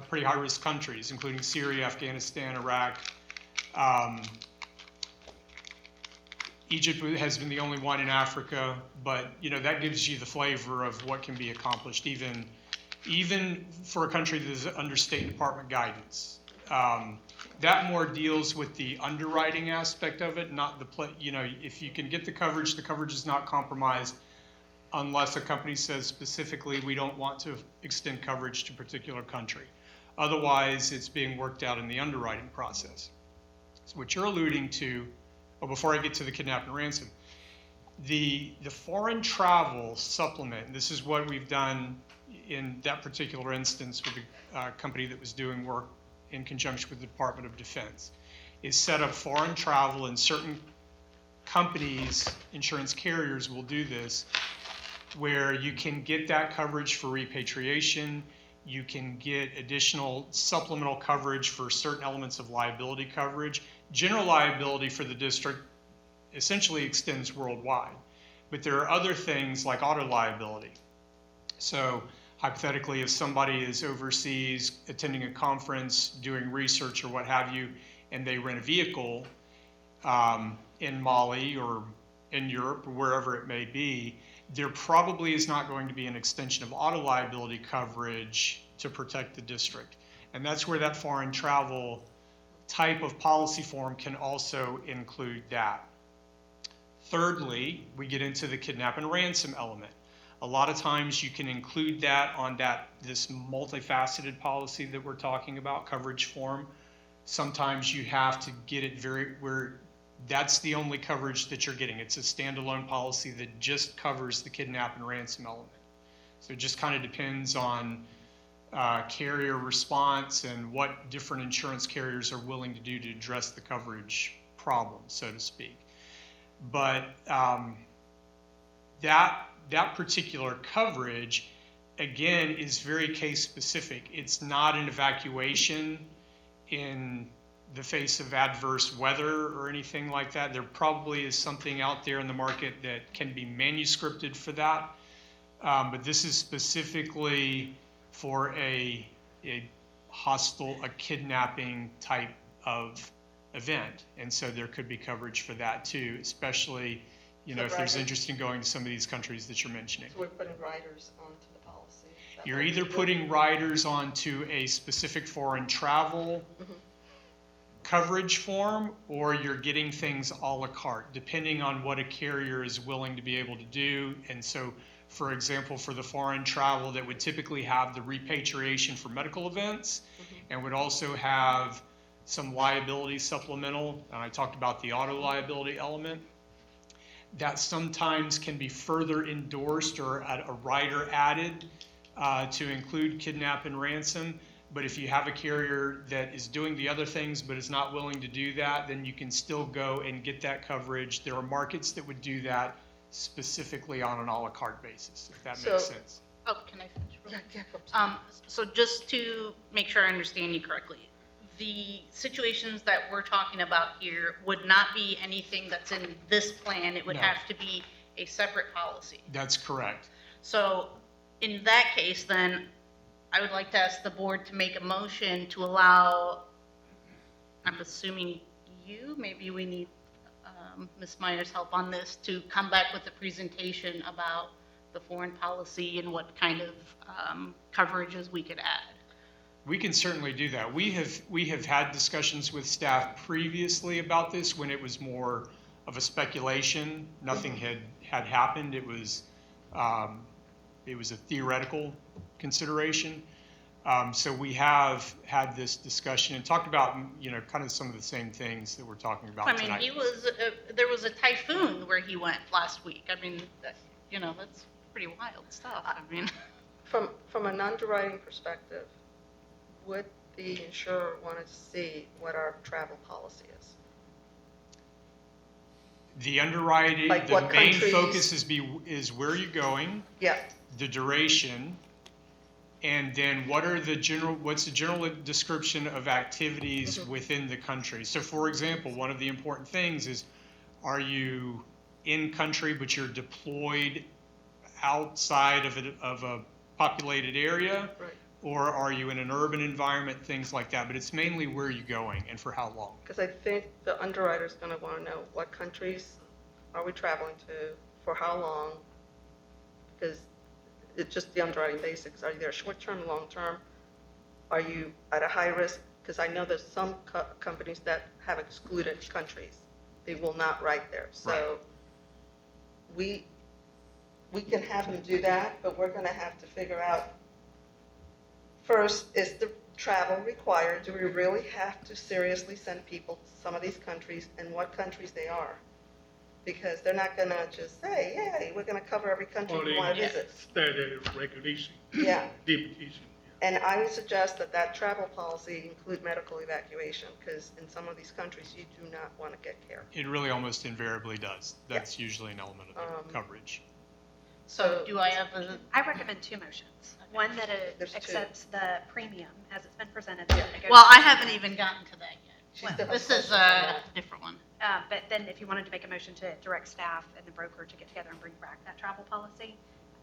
pretty high-risk countries, including Syria, Afghanistan, Iraq. Egypt has been the only one in Africa, but that gives you the flavor of what can be accomplished, even for a country that is under State Department guidance. That more deals with the underwriting aspect of it, not if you can get the coverage is not compromised unless a company says specifically we don't want to extend coverage to a particular country. Otherwise, it's being worked out in the underwriting process. So what you're alluding to, before I get to the kidnap and ransom, the foreign travel supplement, this is what we've done in that particular instance with the company that was doing work in conjunction with the Department of Defense, is set up foreign travel, and certain companies, insurance carriers will do this, where you can get that coverage for repatriation, you can get additional supplemental coverage for certain elements of liability coverage. General liability for the district essentially extends worldwide, but there are other things like auto liability. So hypothetically, if somebody is overseas attending a conference, doing research or what have you, and they rent a vehicle in Mali or in Europe or wherever it may be, there probably is not going to be an extension of auto liability coverage to protect the district. And that's where that foreign travel type of policy form can also include that. Thirdly, we get into the kidnap and ransom element. A lot of times you can include that on this multifaceted policy that we're talking about, coverage form. Sometimes you have to get it where that's the only coverage that you're getting. It's a standalone policy that just covers the kidnap and ransom element. So it just kind of depends on carrier response and what different insurance carriers are willing to do to address the coverage problem, so to speak. But that particular coverage, again, is very case specific. It's not an evacuation in the face of adverse weather or anything like that. There probably is something out there in the market that can be manuscripted for that. But this is specifically for a kidnapping type of event. And so there could be coverage for that too, especially, if there's interest in going to some of these countries that you're mentioning. So we're putting riders onto the policy. Is that You're what either we're doing? putting riders onto a specific foreign travel coverage form, or you're getting things a la carte, depending on what a carrier is willing to be able to do. And so, for example, for the foreign travel, that would typically have the repatriation for medical events, and would also have some liability supplemental. And I talked about the auto liability element. That sometimes can be further endorsed or a rider added to include kidnap and ransom. But if you have a carrier that is doing the other things but is not willing to do that, then you can still go and get that coverage. There are markets that would do that specifically on an a la carte basis, if that makes So- sense. Oh, can I finish? real Yeah, quick? yeah. So just to make sure I understand you correctly, the situations that we're talking about here would not be anything that's in this plan. It would No. have to be a separate policy. That's correct. So in that case, then, I would like to ask the board to make a motion to allow, I'm assuming maybe we need Ms. Meyer's help on this, to come back with a presentation about the foreign policy and what kind of coverages we could add. We can certainly do that. We have had discussions with staff previously about this when it was more of a speculation. Nothing had happened. It was a theoretical consideration. So we have had this discussion and talked about, kind of some of the same things that we're talking about I mean, tonight. there was a typhoon where he went last week. I mean, that's pretty wild stuff. I mean, From an underwriting perspective, would the insurer want to see what our travel policy is? The underwriting, Like the what main countries? focus is where you're going, Yeah, the duration, and then what's the general description of activities within the country. So for example, one of the important things is, are you in country but you're deployed outside of a populated area? right. Or are you in an urban environment, things like that. But it's mainly where you're going and for how long. Because I think the underwriter's going to want to know what countries are we traveling to, for how long, because it's just the underwriting basics. Are you there short-term, long-term? Are you at a high risk? Because I know there's some companies that have excluded countries. They will not write there. So we can have them do that, but we're going to have to figure out, first, is the travel required? Do we really have to seriously send people to some of these countries, and what countries they are? Because they're not going to just say, hey, we're going to cover every country you want to visit. Standard regulation, Yeah, deputation. and I would suggest that travel policy include medical evacuation, because in some of these countries, you do not want to get care. It really almost invariably does. That's usually an element of the coverage. so do I have a, I recommend two motions. One that There's two. accepts the premium as it's been presented. Yeah. well, I haven't even gotten to that She's yet. different This is questions on a that. different one. But then if you wanted to make a motion to direct staff and the broker to get together and bring back that travel policy,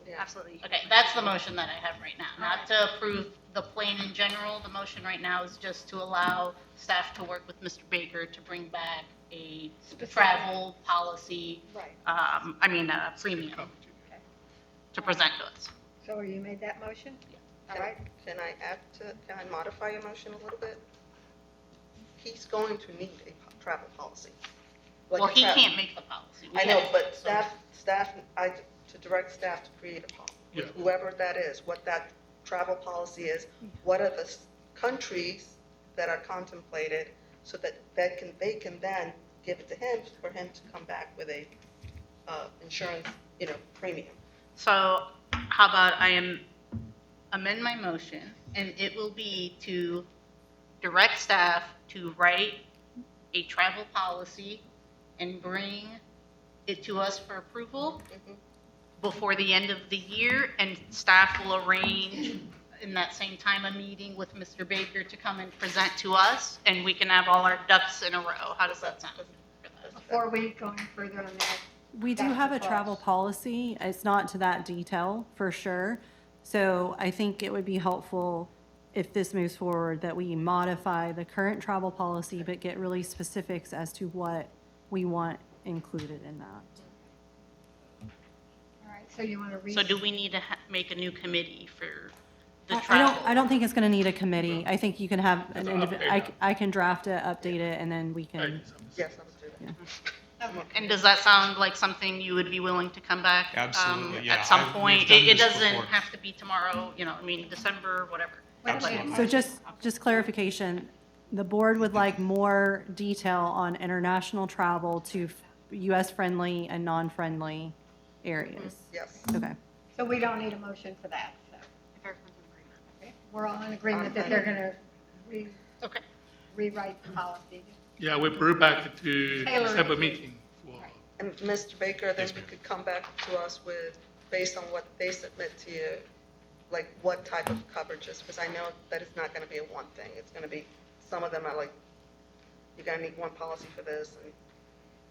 Yeah. absolutely. Okay, that's the motion that I have right now, not to approve the plan in general. The motion right now is just to allow staff to work with Mr. Baker to bring back a travel policy, Right. a premium to present to us. So you made that motion? All right. Can I modify your motion a little bit? He's going to need a travel policy. Like Well, a he tra- can't make the policy. We I know, have- but so- staff, to direct staff to create a policy, Yeah. whoever that is, what that travel policy is, what are the countries that are contemplated, so that they can then give it to him, for him to come back with a insurance, premium. So how about amend my motion, and it will be to direct staff to write a travel policy and bring it to us for approval Mhm. before the end of the year, and staff will arrange in that same time a meeting with Mr. Baker to come and present to us, and we can have all our ducks in a row. How does that sound? Before we go any further on that, We do That's have the a travel cost. policy. It's not to that detail, for sure. So I think it would be helpful if this moves forward, that we modify the current travel policy, but get really specifics as to what we want included in that. all right, so you want to read? So do we need to make a new committee for the I travel? don't think it's gonna need a committee. I think you can have an Just individual, update it. I can draft it, update it, and then we can, Yes, I would do that. And does that sound like something you would be willing to come back? Absolutely, yeah. At some We've point? done It this doesn't before. have to be tomorrow, December, whatever. Wait a minute. Absolutely. so just clarification. The board would like more detail on international travel to US-friendly and non-friendly areas. Yes. Okay. So we don't need a motion for that, so. If everyone's in agreement. Okay. We're all in agreement that they're going to Okay. rewrite the policy. Yeah, we bring back to Tailor it. December meeting for, And Mr. Baker, then Yes, you ma'am. could come back to us with, based on what they submit to you, like what type of coverages, because I know that it's not gonna be a one thing, it's gonna be, some of them are like, you're gonna need one policy for this, and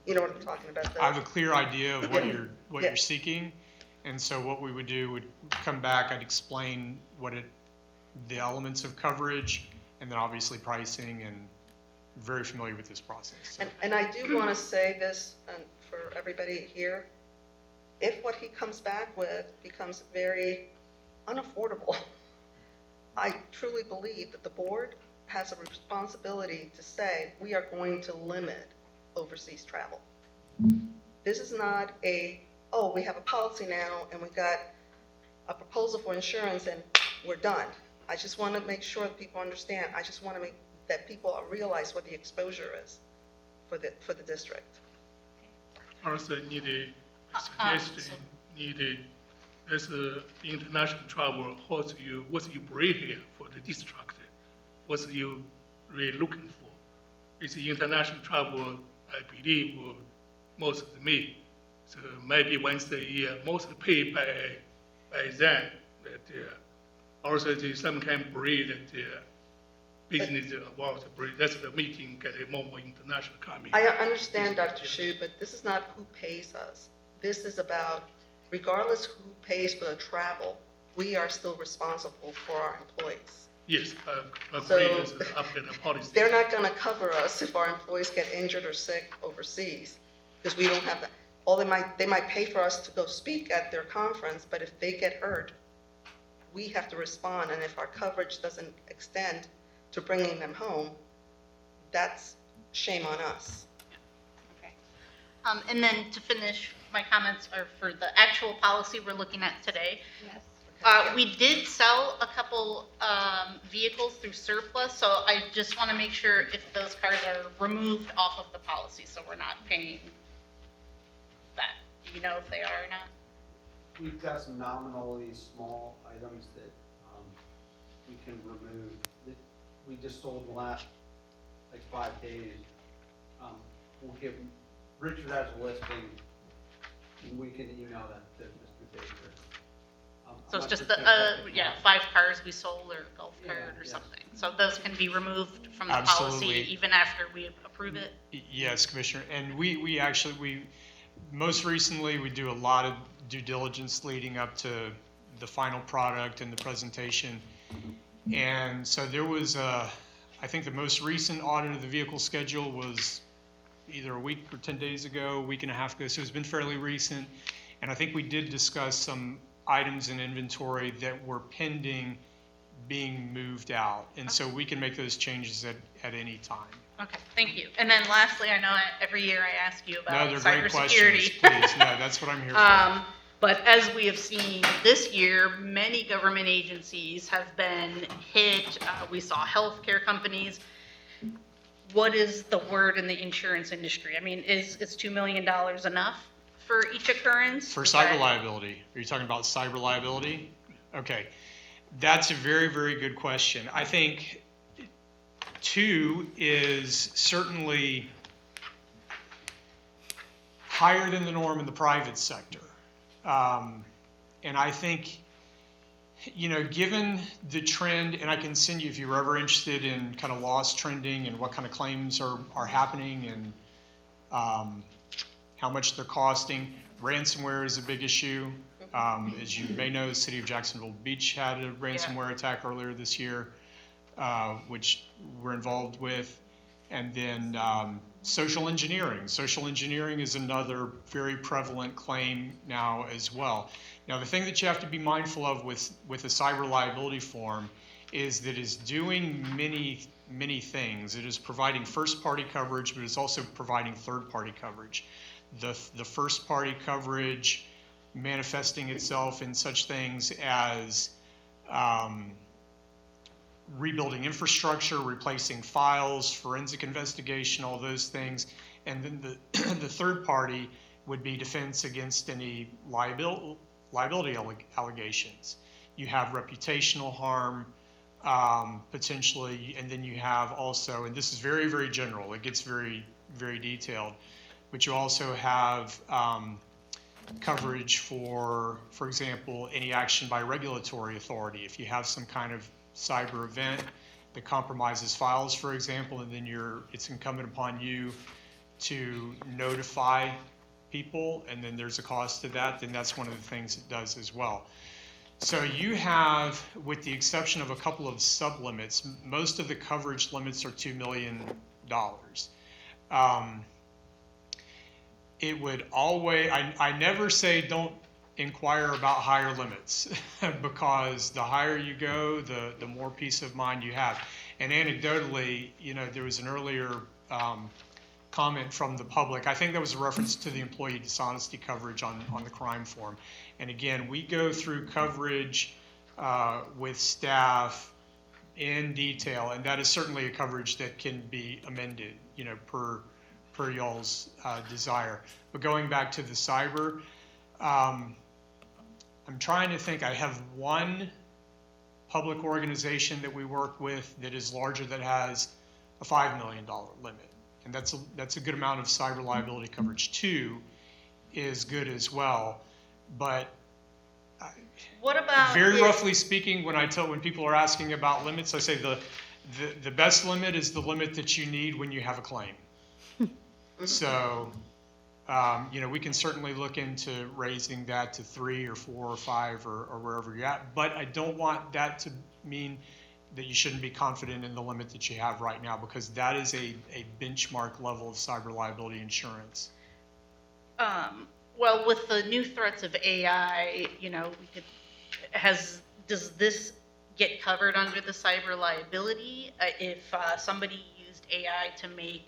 you know what I'm talking about? I have a clear idea of what Yeah. you're Yeah. seeking, and so what we would do would come back, I'd explain the elements of coverage, and then obviously pricing, and very familiar with this process. So And I do want to say this, and for everybody here, if what he comes back with becomes very unaffordable, I truly believe that the board has a responsibility to say, we are going to limit overseas travel. This is not we have a policy now, and we got a proposal for insurance, and we're done. I just want to make sure that people understand, I just want to make that people realize what the exposure is for the district. also need a suggestion, as a international travel, what's you bring here for the district? What's you really looking for? It's international travel, I believe, most of me. So maybe once a year, mostly paid by them. But also some can bring that business about the bring. That's the meeting get a more international coming. I understand, Dr. Shu, but this is not who pays us. This is about, regardless who pays for the travel, we are still responsible for our employees. Yes, I So- agree with the updated policy. They're not going to cover us if our employees get injured or sick overseas, because we don't have that. They might pay for us to go speak at their conference, but if they get hurt, we have to respond, and if our coverage doesn't extend to bringing them home, that's shame on us. Okay. And then to finish, my comments are for the actual policy we're looking at today. Yes. We did sell a couple vehicles through surplus, so I just want to make sure if those cars are removed off of the policy, so we're not paying that. Do you know if they are or not? We've got some nominally small items that we can remove. We just sold in the last, 5 days. We'll give, Richard has a listing, and we can email that to Mr. Baker. So I'm it's not just sure the, if yeah, 5 cars we sold or golf Yeah, cart or yeah. something. So those can be removed from the policy Absolutely. even after we approve it? Yes, Commissioner, and we actually, most recently, we do a lot of due diligence leading up to the final product and the presentation. And so there was, I think the most recent audit of the vehicle schedule was either a week or 10 days ago, a week and a half ago, so it's been fairly recent. And I think we did discuss some items in inventory that were pending being moved out. And so we can make those changes at any time. Okay, thank you. And then lastly, I know every year I ask you No, about they're great questions. cybersecurity. Please, no, that's what I'm here for. But as we have seen this year, many government agencies have been hit. We saw healthcare companies. What is the word in the insurance industry? I mean, is $2 million enough for each occurrence? For Is cyber that- liability, are you talking about cyber liability? Okay, that's a very, very good question. I think 2 is certainly higher than the norm in the private sector. And I think, you know, given the trend, and I can send you if you're ever interested in kind of loss trending and what kind of claims are happening and how much they're costing. Ransomware is a big issue. As you may know, the city of Jacksonville Beach had a ransomware attack earlier this year, which we're involved with. And then social engineering. Social engineering is another very prevalent claim now as well. Now, the thing that you have to be mindful of with a cyber liability form is that it's doing many things. It is providing first-party coverage, but it's also providing third-party coverage. The first-party coverage manifesting itself in such things as rebuilding infrastructure, replacing files, forensic investigation, all those things. And then the third party would be defense against any liability allegations. You have reputational harm, potentially, and then you have also, and this is very, very general, it gets very, very detailed, but you also have coverage for example, any action by regulatory authority. If you have some kind of cyber event that compromises files, for example, and then it's incumbent upon you to notify people, and then there's a cost to that, then that's one of the things it does as well. So you have, with the exception of a couple of sublimits, most of the coverage limits are $2 million. It would always, I never say don't inquire about higher limits because the higher you go, the more peace of mind you have. And anecdotally, you know, there was an earlier comment from the public. I think that was a reference to the employee dishonesty coverage on the crime form. And again, we go through coverage with staff in detail, and that is certainly a coverage that can be amended, you know, per y'all's desire. But going back to the cyber, I'm trying to think. I have one public organization that we work with that is larger, that has a $5 million limit. And that's a good amount of cyber liability coverage. 2 is good as well. But What about very roughly speaking, when people are asking about limits, I say the best limit is the limit that you need when you have a claim. So, you know, we can certainly look into raising that to 3 or 4 or 5 or wherever you're at. But I don't want that to mean that you shouldn't be confident in the limit that you have right now, because that is a benchmark level of cyber liability insurance. well, with the new threats of AI, you know, does this get covered under the cyber liability? If somebody used AI to make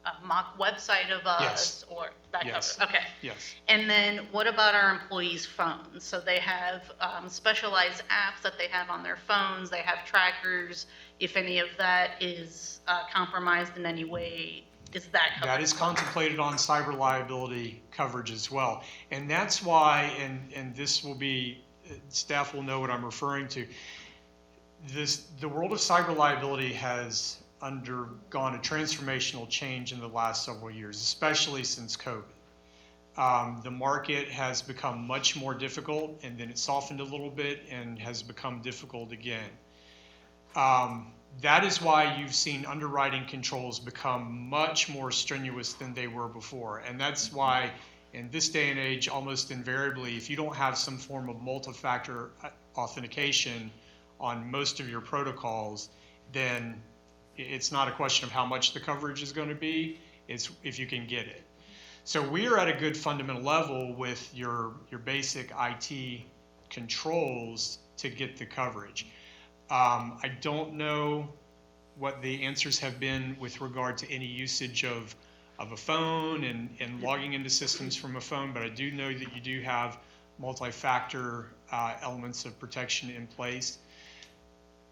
a mock website of us, Yes. or that Yes. covers? Okay. Yes. And then what about our employees' phones? So they have specialized apps that they have on their phones. They have trackers. If any of that is compromised in any way, is that covered? That is contemplated on cyber liability coverage as well. And that's why, and this will be, staff will know what I'm referring to. The world of cyber liability has undergone a transformational change in the last several years, especially since COVID. The market has become much more difficult, and then it softened a little bit and has become difficult again. That is why you've seen underwriting controls become much more strenuous than they were before. And that's why in this day and age, almost invariably, if you don't have some form of multi-factor authentication on most of your protocols, then it's not a question of how much the coverage is going to be, it's if you can get it. So we are at a good fundamental level with your basic IT controls to get the coverage. I don't know what the answers have been with regard to any usage of a phone and logging into systems from a phone, but I do know that you do have multi-factor elements of protection in place.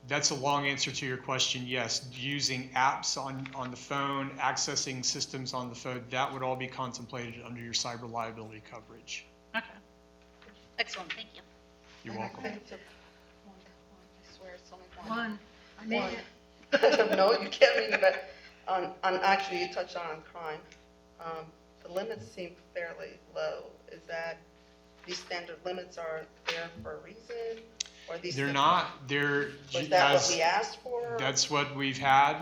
That's a long answer to your question. Yes, using apps on the phone, accessing systems on the phone, that would all be contemplated under your cyber liability coverage. Okay. Excellent, thank you. You're welcome. I swear it's only one. One. I made One. it. No, you can't read it, but actually, you touched on crime. The limits seem fairly low. Is that these standard limits are there for a reason? Or these? They're not, they're. Was that what as- we asked for? That's what we've had,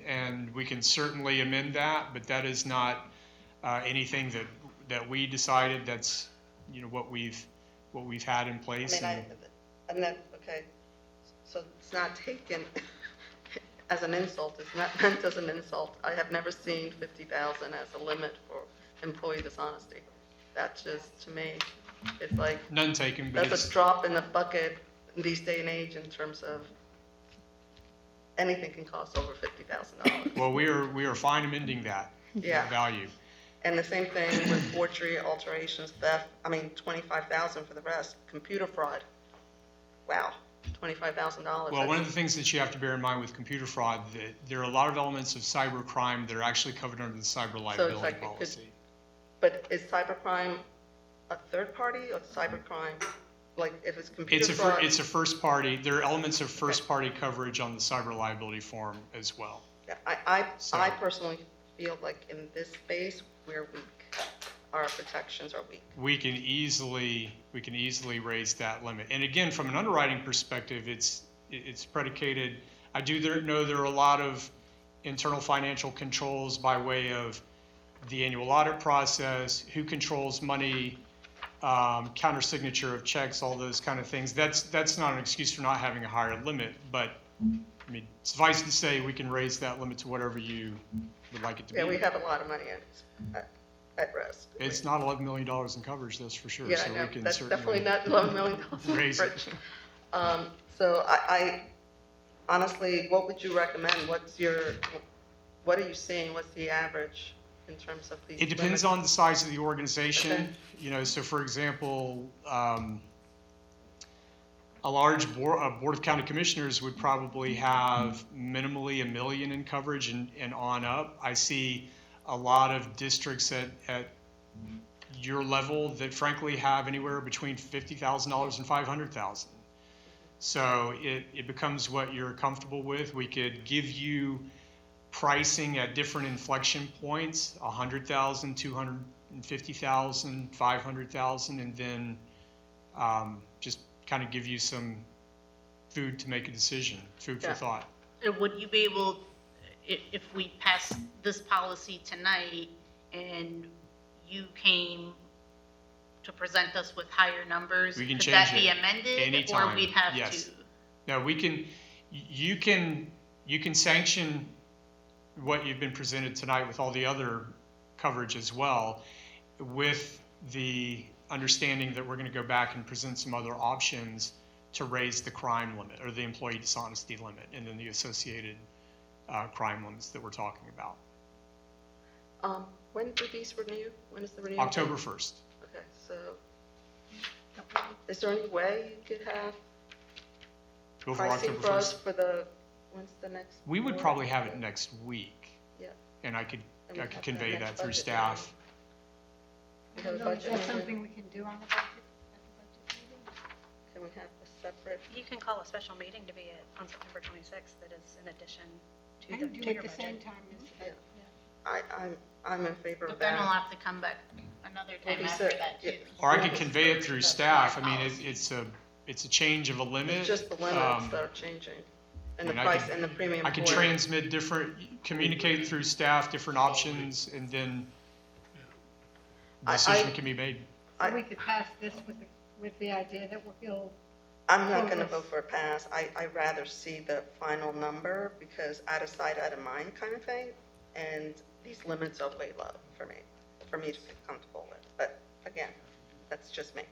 and we can certainly amend that, but that is not anything that we decided. That's, what we've had in place. I'm not, okay, so it's not taken as an insult, it's not meant as an insult. I have never seen 50,000 as a limit for employee dishonesty. That just, to me, it's like, None taken, but that's a drop in the bucket in these day and age in terms of anything can cost over $50,000. well, we are fine amending that Yeah. value. And the same thing with forgery, alterations, theft, 25,000 for the rest. Computer fraud, wow, $25,000. Well, one of the things that you have to bear in mind with computer fraud, that there are a lot of elements of cyber crime that are actually covered under the cyber liability like it could- policy. But is cybercrime a third party or cybercrime? Like if it's computer fraud? It's a first party, there are elements of first party coverage on the cyber liability form as well. Yeah, I So- personally feel like in this space, we're weak. Our protections are weak. We can easily raise that limit. And again, from an underwriting perspective, it's predicated, I do know there are a lot of internal financial controls by way of the annual audit process, who controls money, counter signature of checks, all those kind of things. That's not an excuse for not having a higher limit, but suffice to say, we can raise that limit to whatever you would like it to be. Yeah, we have a lot of money at rest. It's not $11 million in coverage, that's for sure. Yeah, So I know, we can that's certainly definitely not $11 million. raise it. So I honestly, what would you recommend? What are you seeing? What's the average in terms of these It depends limits? on the size of the organization. Okay. So for example, a large board of county commissioners would probably have minimally $1 million in coverage and on up. I see a lot of districts at your level that frankly have anywhere between $50,000 and $500,000. So it becomes what you're comfortable with. We could give you pricing at different inflection points, 100,000, 250,000, 500,000, and then just kind of give you some food to make a decision, food for Yeah. thought. And would you be able, if we pass this policy tonight and you came to present us with higher numbers, We can could that change be it amended? anytime. Or we'd have Yes. to? No, you can sanction what you've been presented tonight with all the other coverage as well, with the understanding that we're going to go back and present some other options to raise the crime limit or the employee dishonesty limit and then the associated crime limits that we're talking about. When do these renew? When is the renewal? date? October 1st. Okay, so is there any way you could have Go for pricing October for us 1st. for the, when's the next? We would board? probably have it next week. Yeah. And I could And we have convey the that next through budget staff. We have a Is budget that meeting. something we can do on the budget? at the budget meeting? Can we have a separate? You can call a special meeting to be on September 26th that is in addition I to the, can do to it your at the same budget. time as the I'm in favor of But then we'll that. have to come back another Well, time we after said- that too. yeah. Or I could convey it through staff. I mean, Policy. it's a change of a limit. It's just the limits Um, that are changing and the and I price can- and the premium. I can for it. transmit communicate through staff, different options, and then decision can be made. So we could pass this with the idea that we'll, I'm not gonna Yes. vote for a pass. I'd rather see the final number because out of sight, out of mind kind of thing. And these limits are way low for me to feel comfortable with. But again, that's just me.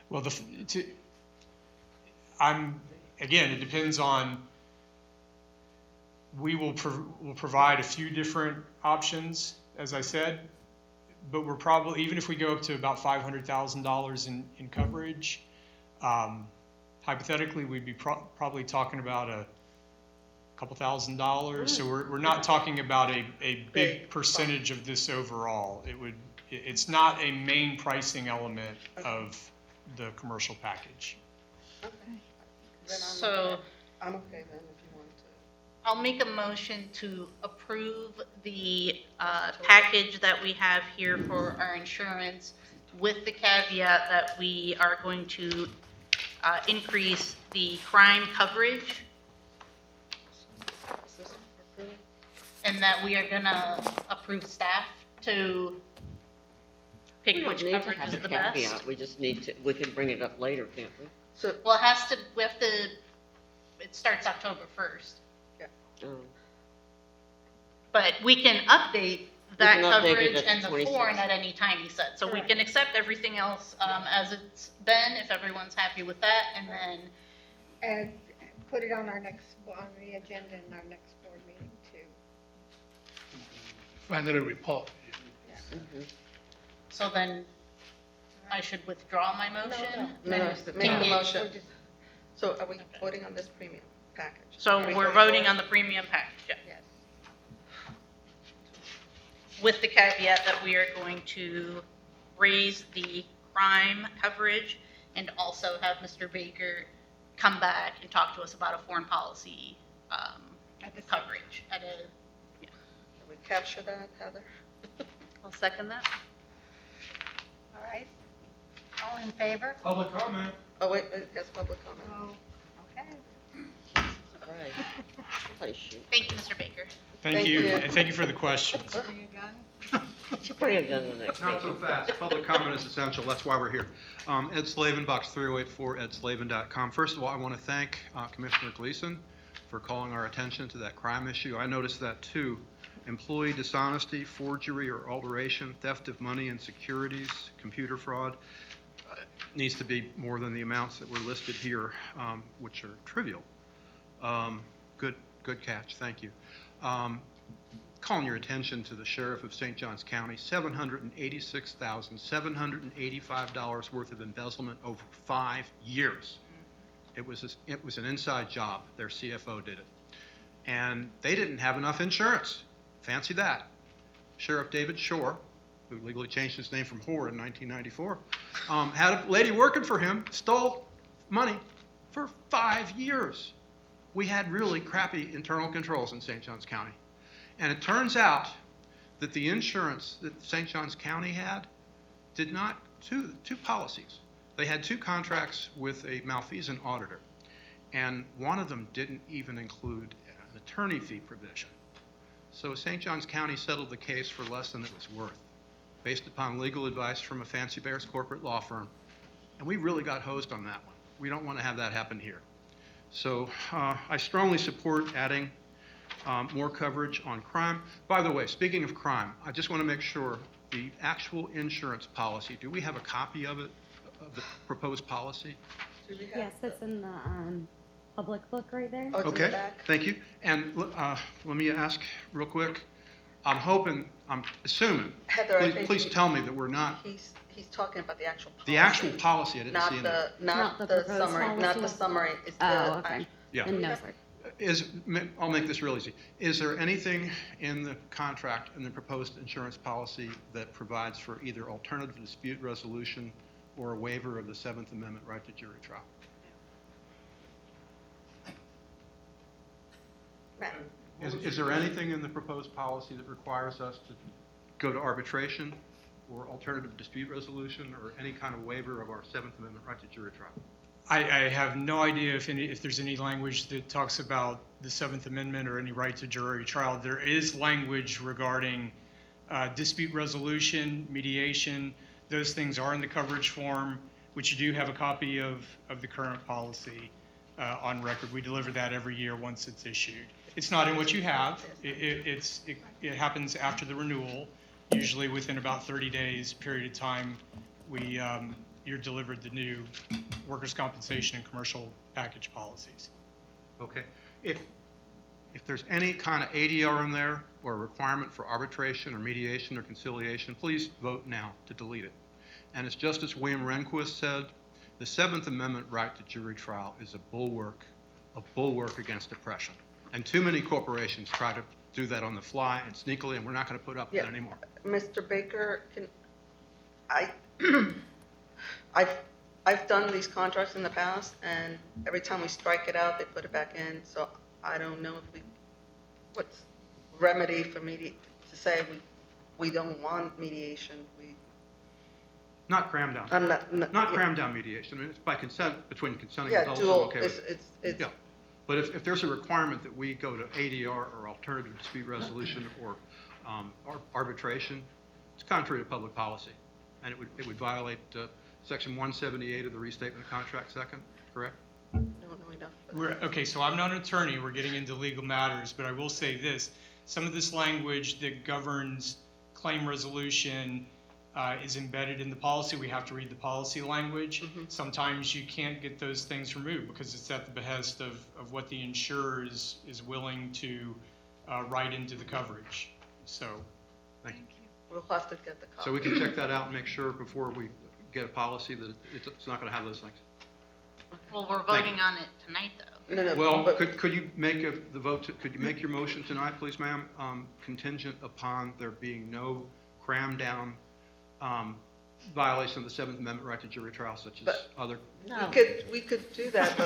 Well, again, it depends on, we'll provide a few different options, as I said, but we're probably, even if we go up to about $500,000 in coverage, hypothetically, we'd be probably talking about a couple $1,000s. So we're not talking about a big percentage of this overall. It's not a main pricing element of the commercial package. Okay. Then So I'm okay then, if you want to. I'll make a motion to approve the package that we have here for our insurance with the caveat that we are going to increase the crime coverage Is this approved? and that we are gonna approve staff to pick which coverage is the best. We just need to, we can bring it up later, can't we? So, Well, we have to, it starts October 1st, but we can update that can update it coverage at and the 26. form at any time, he said. So we can accept everything else as it's been, if everyone's happy with that, and then, And put it on on the agenda in our next board meeting too. Finally report. so then I should withdraw my motion? no, and make take the it- motion. So are we voting on this premium package? So Are we we're going voting forward? on the premium package, yeah. Yes. With the caveat that we are going to raise the crime coverage and also have Mr. Baker come back and talk to us about a foreign policy coverage at a, Can we capture that, Heather? I'll second that. All right. All in favor? Public comment. Oh, wait, yes, public comment. Oh, okay. Right. Place you. Thank you, Mr. Baker. Thank Thank you, you. and thank you for the questions. Are you done? She'll bring it done the next Not so meeting. fast. Public comment is essential. That's why we're here. Ed Slavin, box 3084, edslavin.com. First of all, I want to thank Commissioner Gleason for calling our attention to that crime issue. I noticed that too. Employee dishonesty, forgery or alteration, theft of money and securities, computer fraud, needs to be more than the amounts that were listed here, which are trivial. Good catch. Thank you. Calling your attention to the Sheriff of St. Johns County, $786,785 worth of embezzlement over 5 years. It was an inside job. Their CFO did it. And they didn't have enough insurance. Fancy that. Sheriff David Shore, who legally changed his name from Whore in 1994, had a lady working for him, stole money for 5 years. We had really crappy internal controls in St. Johns County. And it turns out that the insurance that St. Johns County had did not, two policies. They had 2 contracts with a malfeasant auditor, and one of them didn't even include an attorney fee provision. So St. Johns County settled the case for less than it was worth, based upon legal advice from a Fancy Bears corporate law firm. And we really got hosed on that one. We don't want to have that happen here. So I strongly support adding more coverage on crime. By the way, speaking of crime, I just want to make sure the actual insurance policy, do we have a copy of it, of the proposed policy? Do we have Yes, it's in the public book right there. Oh, it's in the Okay, back? thank you. And let me ask real quick, I'm assuming, Heather, I think please tell me that we're not, he's talking about the actual policy. the actual policy, I didn't Not see in there. Not the the proposed summary, not the policy? summary. It's the Oh, okay. act- Yeah. And no, sir. I'll make this real easy. Is there anything in the contract, in the proposed insurance policy, that provides for either alternative dispute resolution or a waiver of the Seventh Amendment right to jury trial? Matt, Is there anything in the proposed policy that requires us to go to arbitration or alternative dispute resolution or any kind of waiver of our Seventh Amendment right to jury trial? I have no idea if there's any language that talks about the Seventh Amendment or any right to jury trial. There is language regarding dispute resolution, mediation. Those things are in the coverage form, which you do have a copy of the current policy on record. We deliver that every year once it's issued. It's not in what you have. It happens after the renewal, usually within about 30 days period of time. You're delivered the new workers' compensation and commercial package policies. Okay. if there's any kind of ADR in there or a requirement for arbitration or mediation or conciliation, please vote now to delete it. And as Justice William Rehnquist said, the Seventh Amendment right to jury trial is a bulwark against oppression. And too many corporations try to do that on the fly and sneakily, and we're not going to put up with Yeah. it anymore. Mr. Baker, I've done these contracts in the past, and every time we strike it out, they put it back in, so I don't know if what's remedy for me to say we don't want mediation, Not cram down. I'm not. Not cram down mediation. I mean, it's by consent between consenting Yeah, adults. I'm dual, okay with it. it's, Yeah. But if there's a requirement that we go to ADR or alternative dispute resolution or arbitration, it's contrary to public policy. And it would violate Section 178 of the Restatement of Contract Second, correct? no, we don't. Okay, so I'm not an attorney, we're getting into legal matters, but I will say this. Some of this language that governs claim resolution is embedded in the policy. We have to read the policy language. Sometimes you can't get those things removed because it's at the behest of what the insurer is willing to write into the coverage. So, Thank you. We'll have to get the copy. So we can check that out and make sure before we get a policy that it's not going to have those things. Well, we're Thank voting on it tonight, though. No, Well, but- could you make could you make your motion tonight, please, ma'am, contingent upon there being no cram down violation of the Seventh Amendment right to jury trial such as But- other? We could do that,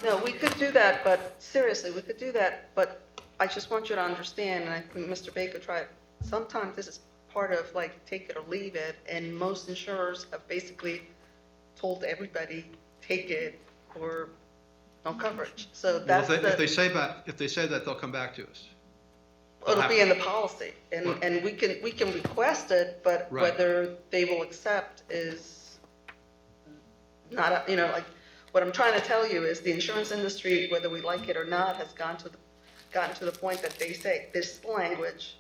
no, we could do that, but seriously, we could do that, but I just want you to understand, and I think Mr. Baker tried, sometimes this is part of like take it or leave it, and most insurers have basically told everybody, take it or no coverage. So Well, that's if they say that, they'll come back to us. it'll be in the policy, and, Well- and we can request it, but Right. whether they will accept is not, like, what I'm trying to tell you is the insurance industry, whether we like it or not, has gotten to the point that they say, this language,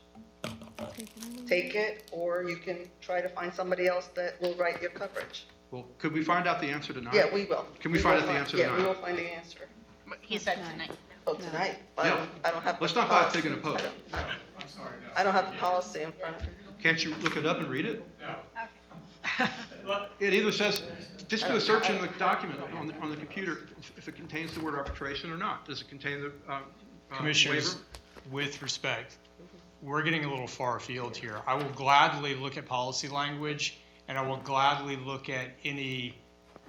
take it, or you can try to find somebody else that will write your coverage. Well, could we find out the answer tonight? Yeah, we will. Can we will find out the answer Yeah, we tonight? will find the answer. He said tonight. Oh, tonight? Yeah. I don't have. Let's the not buy a policy. pig in a poke. I don't have the policy in front of me. Can't you look it up and read it? It either says, just do a search in the document on the computer if it contains the word arbitration or not. Does it contain the Commissioners, waiver? with respect, we're getting a little far afield here. I will gladly look at policy language, and I will gladly look at any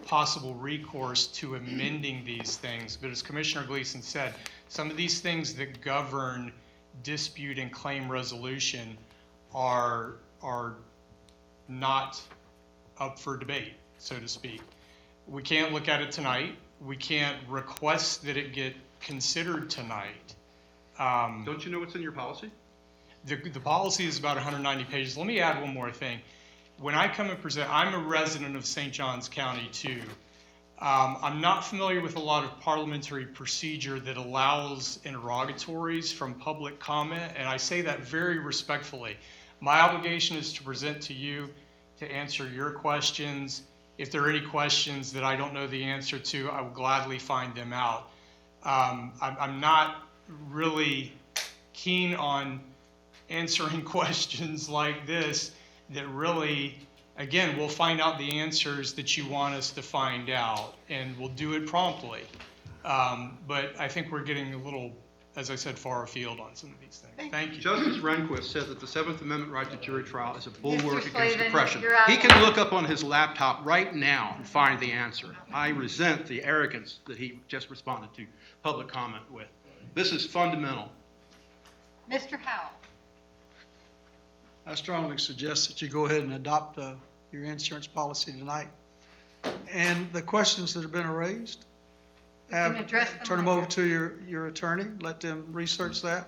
possible recourse to amending these things. But as Commissioner Gleason said, some of these things that govern dispute and claim resolution are not up for debate, so to speak. We can't look at it tonight. We can't request that it get considered tonight. Don't you know what's in your policy? The policy is about 190 pages. Let me add one more thing. When I come and present, I'm a resident of St. Johns County too. I'm not familiar with a lot of parliamentary procedure that allows interrogatories from public comment, and I say that very respectfully. My obligation is to present to you to answer your questions. If there are any questions that I don't know the answer to, I will gladly find them out. I'm not really keen on answering questions like this that really, again, we'll find out the answers that you want us to find out, and we'll do it promptly. But I think we're getting a little, as I said, far afield on some of these things. Thank you. Justice Rehnquist said that the Seventh Amendment right to jury trial is a bulwark Mr. against Slavin, oppression. you're out He of can look up on his laptop right now and find the answer. I resent the arrogance that he just responded to public comment with. This is fundamental. Mr. Howell. I strongly suggest that you go ahead and adopt your insurance policy tonight. And the questions that have been raised, can address them turn them over later. to your attorney, let them research that,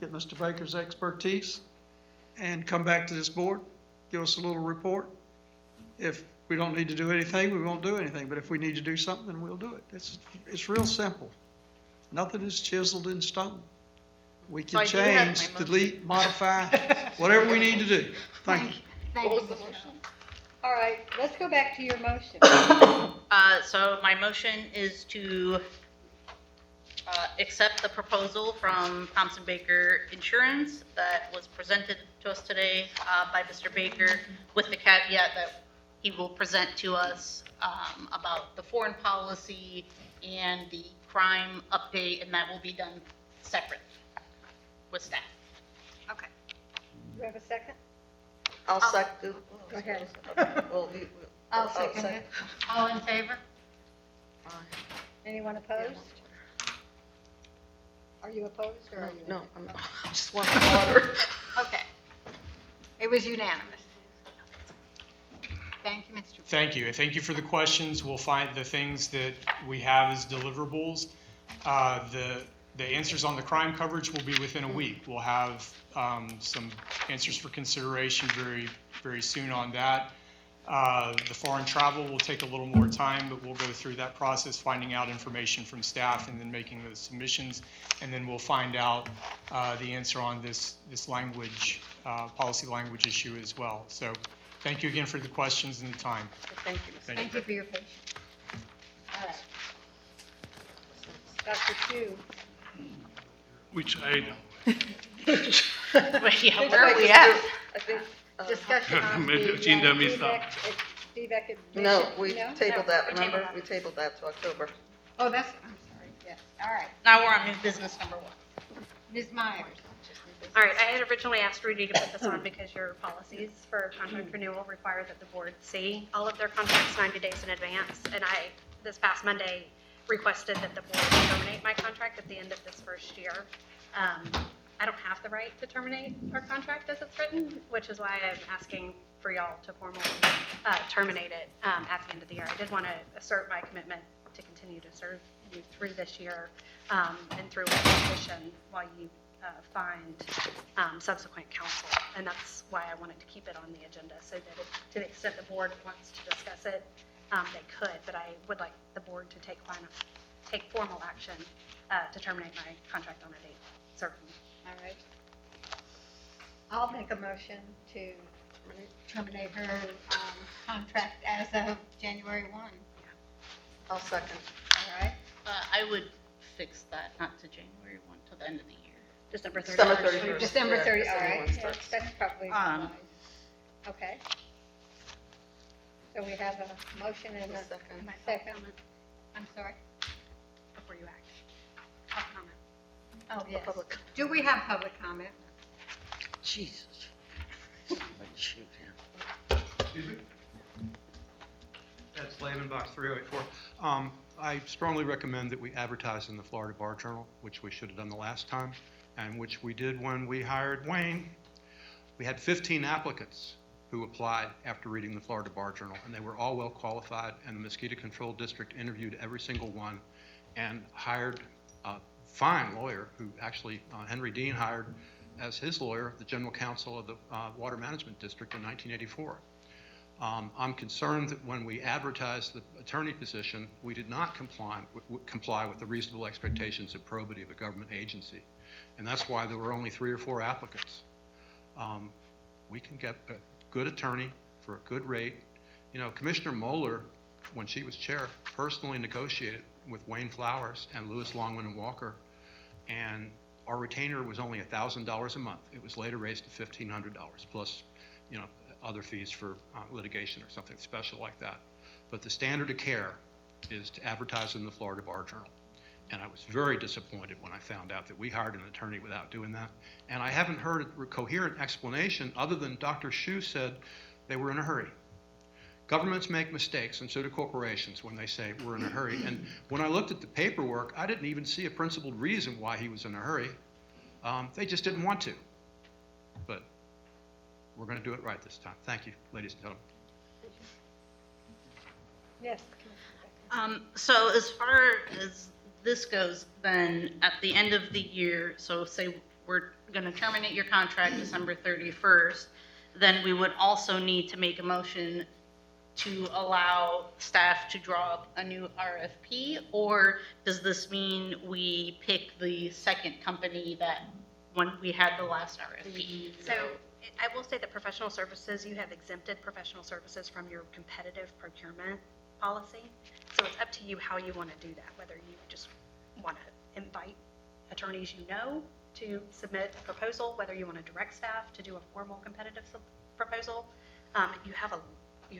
get Mr. Baker's expertise, and come back to this board, give us a little report. If we don't need to do anything, we won't do anything, but if we need to do something, then we'll do it. It's real simple. Nothing is chiseled in stone. We So I can do have my change, motion. delete, modify, whatever we need to do. Thank you. Thank you, Mr. Howell. All right, let's go back to your motion. So my motion is to accept the proposal from Thompson Baker Insurance that was presented to us today by Mr. Baker, with the caveat that he will present to us about the foreign policy and the crime update, and that will be done separate with staff. Okay. Do we have a second? I'll second. Go ahead. Well, I'll second it. All in favor? Aye. Anyone opposed? Are you opposed or are you? No, I just want water. Okay. It was unanimous. Thank you, Mr. Thank you. Thank you for the questions. We'll find the things that we have as deliverables. The answers on the crime coverage will be within a week. We'll have some answers for consideration very, very soon on that. The foreign travel will take a little more time, but we'll go through that process, finding out information from staff and then making those submissions. And then we'll find out the answer on this language, policy language issue as well. So thank you again for the questions and the time. Thank you. Thank you for your patience. All right. Dr. Chu. Which item? Yeah, where are we at? I think, Discussion on the Maybe agenda missed out. DVEC admission. no, we No? tabled that, we tabled remember? that. We tabled that to October. Oh, that's, I'm sorry, yes. All right. Now we're on new business number 1. Ms. Myers. All right, I had originally asked Rudy to put this on because your policies for contract renewal require that the board see all of their contracts 90 days in advance. And I, this past Monday, requested that the board terminate my contract at the end of this first year. I don't have the right to terminate our contract as it's written, which is why I'm asking for y'all to formally terminate it at the end of the year. I did want to assert my commitment to continue to serve you through this year and through a position while you find subsequent counsel. And that's why I wanted to keep it on the agenda, so that to the extent the board wants to discuss it, they could. But I would like the board to take formal action to terminate my contract on a date certain. All right. I'll make a motion to terminate her contract as of January 1. I'll second. All right. I would fix that, not to January 1, to the end of the year. December 31st. December 31st. December Yeah, 30, all December right. 1 Yeah, starts. that's probably wise. Okay. So we have a motion and a Second. second. I'm sorry. Before you act. I'll comment. Oh, yes. Public. Do we have public comment? Jesus. Somebody shoot him. Excuse me? That's Laban Box 3084. I strongly recommend that we advertise in the Florida Bar Journal, which we should have done the last time, and which we did when we hired Wayne. We had 15 applicants who applied after reading the Florida Bar Journal, and they were all well qualified, and the Mosquito Control District interviewed every single one and hired a fine lawyer who actually Henry Dean hired as his lawyer, the general counsel of the Water Management District in 1984. I'm concerned that when we advertised the attorney position, we did not comply with the reasonable expectations of probity of a government agency. And that's why there were only 3 or 4 applicants. We can get a good attorney for a good rate. You know, Commissioner Moeller, when she was chair, personally negotiated with Wayne Flowers and Lewis Longman and Walker, and our retainer was only $1,000 a month. It was later raised to $1,500 plus, you know, other fees for litigation or something special like that. But the standard of care is to advertise in the Florida Bar Journal. And I was very disappointed when I found out that we hired an attorney without doing that. And I haven't heard a coherent explanation other than Dr. Hsu said they were in a hurry. Governments make mistakes, and so do corporations when they say we're in a hurry. And when I looked at the paperwork, I didn't even see a principled reason why he was in a hurry. They just didn't want to. But we're going to do it right this time. Thank you, ladies and gentlemen. Yes. So as far as this goes, then at the end of the year, so say we're going to terminate your contract December 31st, then we would also need to make a motion to allow staff to draw up a new RFP, or does this mean we pick the second company that when we had the last RFP? So I will say that professional services, you have exempted professional services from your competitive procurement policy. So it's up to you how you want to do that, whether you just want to invite attorneys you know to submit a proposal, whether you want to direct staff to do a formal competitive proposal. You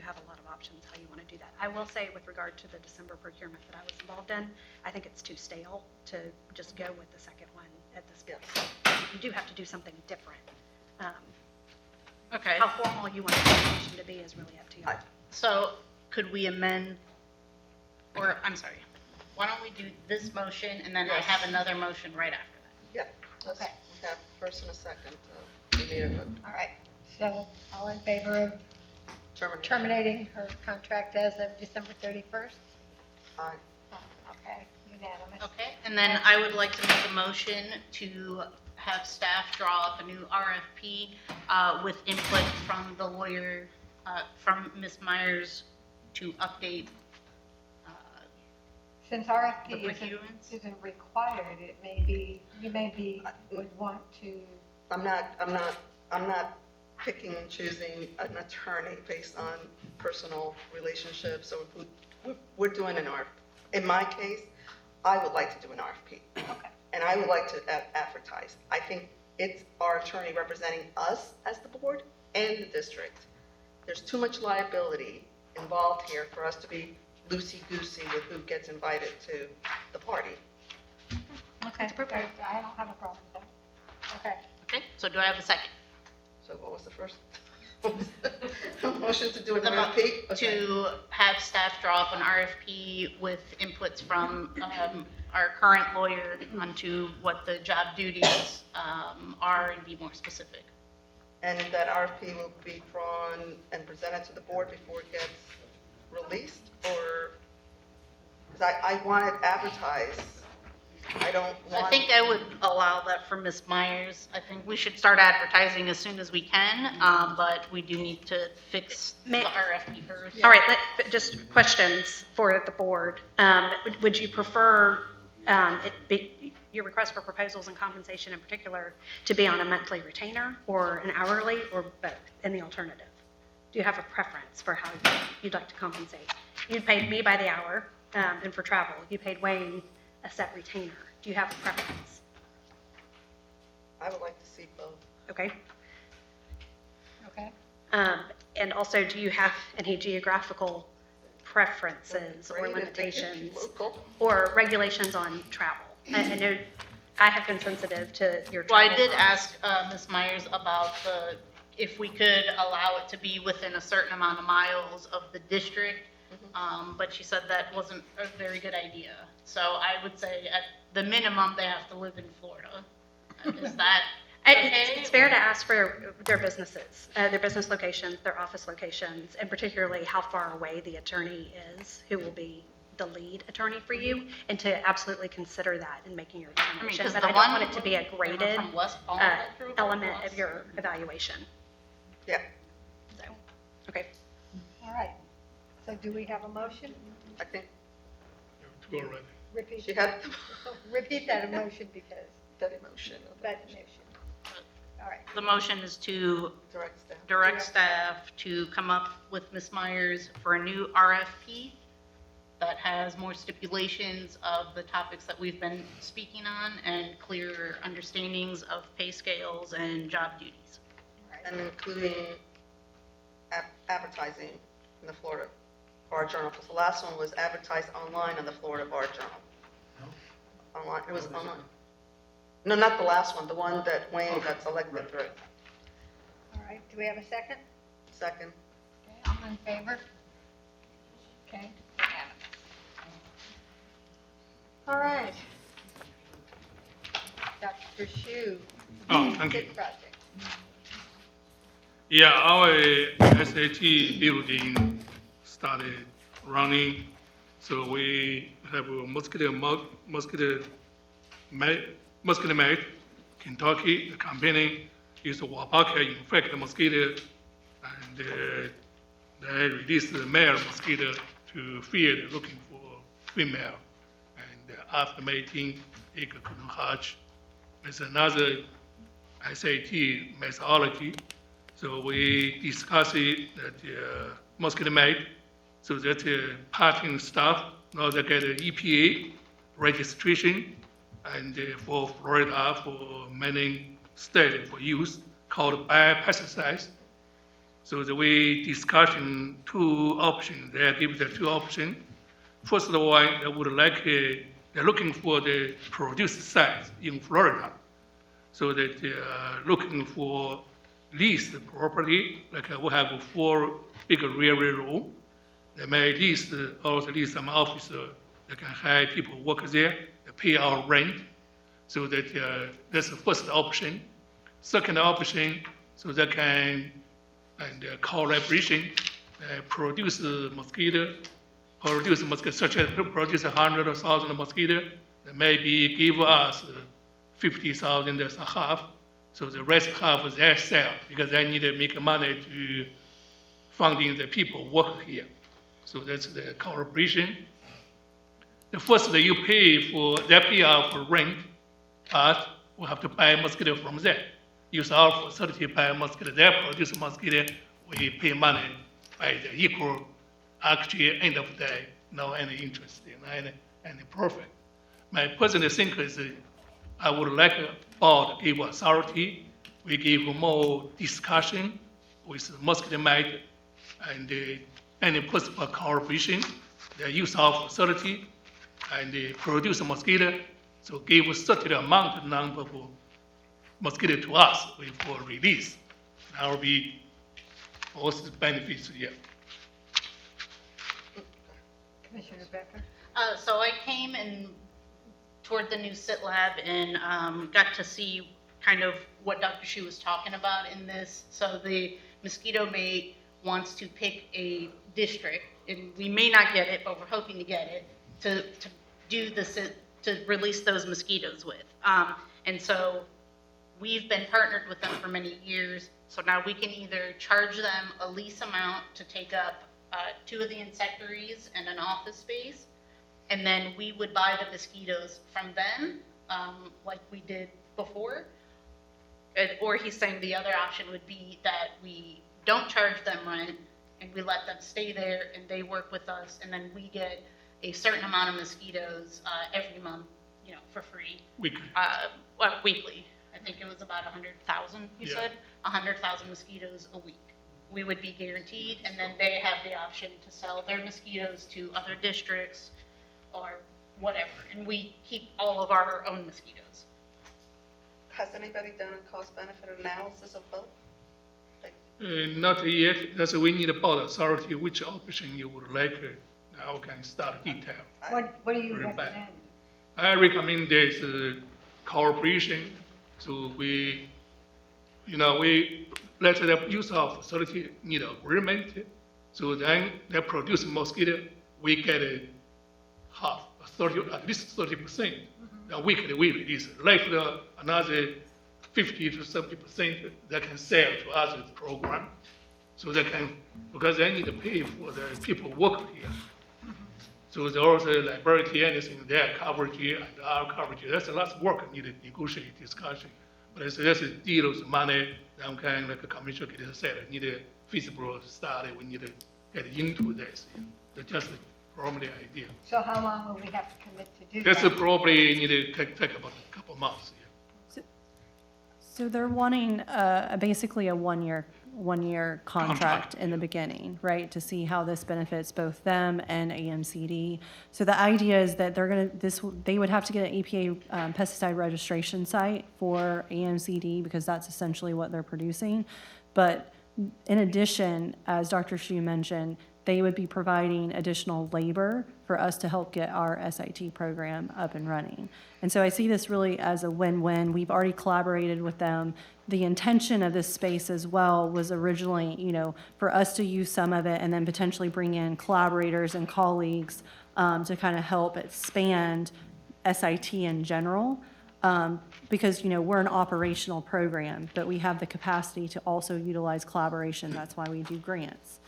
have a lot of options how you want to do that. I will say with regard to the December procurement that I was involved in, I think it's too stale to just go with the second one at this point. You do have to do something different. Okay, How formal you want the presentation to be is really up to you. so could we amend, or, I'm sorry, why don't we do this motion and then I have another motion right after that? Yep. Let's Okay. have first and a second. We need a All right, so all in favor of termination. terminating her contract as of December 31st? Aye. Okay, unanimous. Okay, and then I would like to make a motion to have staff draw up a new RFP with input from the lawyer, from Ms. Myers to update Since the RFP procurements. isn't required, it may be, would want to, I'm not picking and choosing an attorney based on personal relationships or who, we're doing an RFP. In my case, I would like to do an RFP. okay. And I would like to advertise. I think it's our attorney representing us as the board and the district. There's too much liability involved here for us to be loosey-goosey with who gets invited to the party. Okay, I don't have a problem with that. Okay. Okay, so do I have a second? So what was the first? Motion to do an The mo- RFP? Okay. To have staff draw up an RFP with inputs from our current lawyer onto what the job duties are and be more specific. And that RFP will be drawn and presented to the board before it gets released, or, because I want it advertised. I don't want. I think I would allow that for Ms. Myers. I think we should start advertising as soon as we can, but we do need to fix the RFP first. All right, just questions for the board. Would you prefer your request for proposals and compensation in particular to be on a monthly retainer or an hourly or both in the alternative? Do you have a preference for how you'd like to compensate? You paid me by the hour, and for travel, you paid Wayne a set retainer. Do you have a preference? I would like to see both. Okay. Okay. And also, do you have any geographical preferences or Great if they get limitations local. or regulations on travel? I know I have been sensitive to your Well, travel. I did ask Ms. Myers about if we could allow it to be within a certain amount of miles of the district, but she said that wasn't a very good idea. So I would say at the minimum, they have to live in Florida. Is that okay? It's fair to ask for their businesses, their business locations, their office locations, and particularly how far away the attorney is, who will be the lead attorney for you, and to absolutely consider that in making your determination. 'cause But the I don't one want it to be a graded from West Palm that drove element across. of your evaluation. Yeah, So, okay. All right. So do we have a motion? I think Two already. Repeat. she had Repeat that emotion because, that emotion of that emotion. All right. The motion is to direct staff. direct staff to come up with Ms. Myers for a new RFP that has more stipulations of the topics that we've been speaking on and clear understandings of pay scales and job duties. And including advertising in the Florida Bar Journal, because the last one was advertised online on the Florida Bar Journal. Online, it was online. No, not the last one, the one that Wayne got selected through. All right. Do we have a second? Second. Okay, I'm in favor. Okay. unanimous. All right. Dr. Shu. Oh, thank you. Big project. Yeah, our SAT building started running, so we have a mosquito net, Kentucky, the company is a Wapaka infect the mosquito, and they release the male mosquito to field looking for female. And after mating, it couldn't hatch. There's another SAT methodology. So we discussed it at the mosquito net, so that parting staff now they get an EPA registration, and for Florida, for many states for use called biopesticides. So the we discussion two options. They give the two options. First of all, they would like they're looking for the produce sites in Florida, so that they are looking for leased property. Like we have 4 big railway road. They may lease also lease some office. They can hire people work there. They pay our rent. So that that's the first option. Second option, so they can and collaboration produce mosquito, such as produce 100,000 mosquito. They maybe give us 50,000 as a half. So the rest half is their sell because they need to make money to funding the people work here. So that's the collaboration. The first that you pay for, they pay out for rent, but we have to buy mosquito from them. Use our facility buy mosquito, they produce mosquito, we pay money by the equal, actually end of the day, no any interest in any profit. My personal think is I would like a board give authority, we give more discussion with mosquito mite and any possible collaboration, they use our facility and they produce mosquito, so give a certain amount number of mosquito to us for release. That will be also benefits here. Commissioner Becker? So I came and toured the new sit lab and got to see kind of what Dr. Shu was talking about in this. So the mosquito mate wants to pick a district, and we may not get it, but we're hoping to get it, to do this, to release those mosquitoes with. And so we've been partnered with them for many years. So now we can either charge them a lease amount to take up 2 of the insectaries and an office space, and then we would buy the mosquitoes from them, like we did before. Or he's saying the other option would be that we don't charge them rent and we let them stay there and they work with us, and then we get a certain amount of mosquitoes every month, for free. Weekly. Weekly. I think it was about 100,000, you Yeah. said? 100,000 mosquitoes a week. We would be guaranteed, and then they have the option to sell their mosquitoes to other districts or whatever, and we keep all of our own mosquitoes. Has anybody done a cost-benefit analysis of both? Not yet, that's we need a board authority, which option you would like, now can start detail. What do you Very bad. recommend? I recommend this cooperation, so we let them use our facility, need agreement, so then they produce mosquito, we get a half, at least 30%. Then weekly we release, like another 50 to 70% they can sell to other program, so they can, because they need to pay for the people work here. So there also liability, anything there, coverage and our coverage, that's a lot of work needed, negotiate, discussion. But that's a deal with money, then kind of like a commission get said, need a feasible study, we need to get into this. That's just probably idea. So how long will we have to commit to do That's that? probably need to take about a couple months. So they're wanting basically a one-year contract in the beginning, right? To see how this benefits both them and AMCD. So the idea is that they would have to get an EPA pesticide registration site for AMCD because that's essentially what they're producing. But in addition, as Dr. Shu mentioned, they would be providing additional labor for us to help get our SIT program up and running. And so I see this really as a win-win. We've already collaborated with them. The intention of this space as well was originally, for us to use some of it and then potentially bring in collaborators and colleagues to kind of help expand SIT in general. Because, we're an operational program, but we have the capacity to also utilize collaboration. That's why we do grants.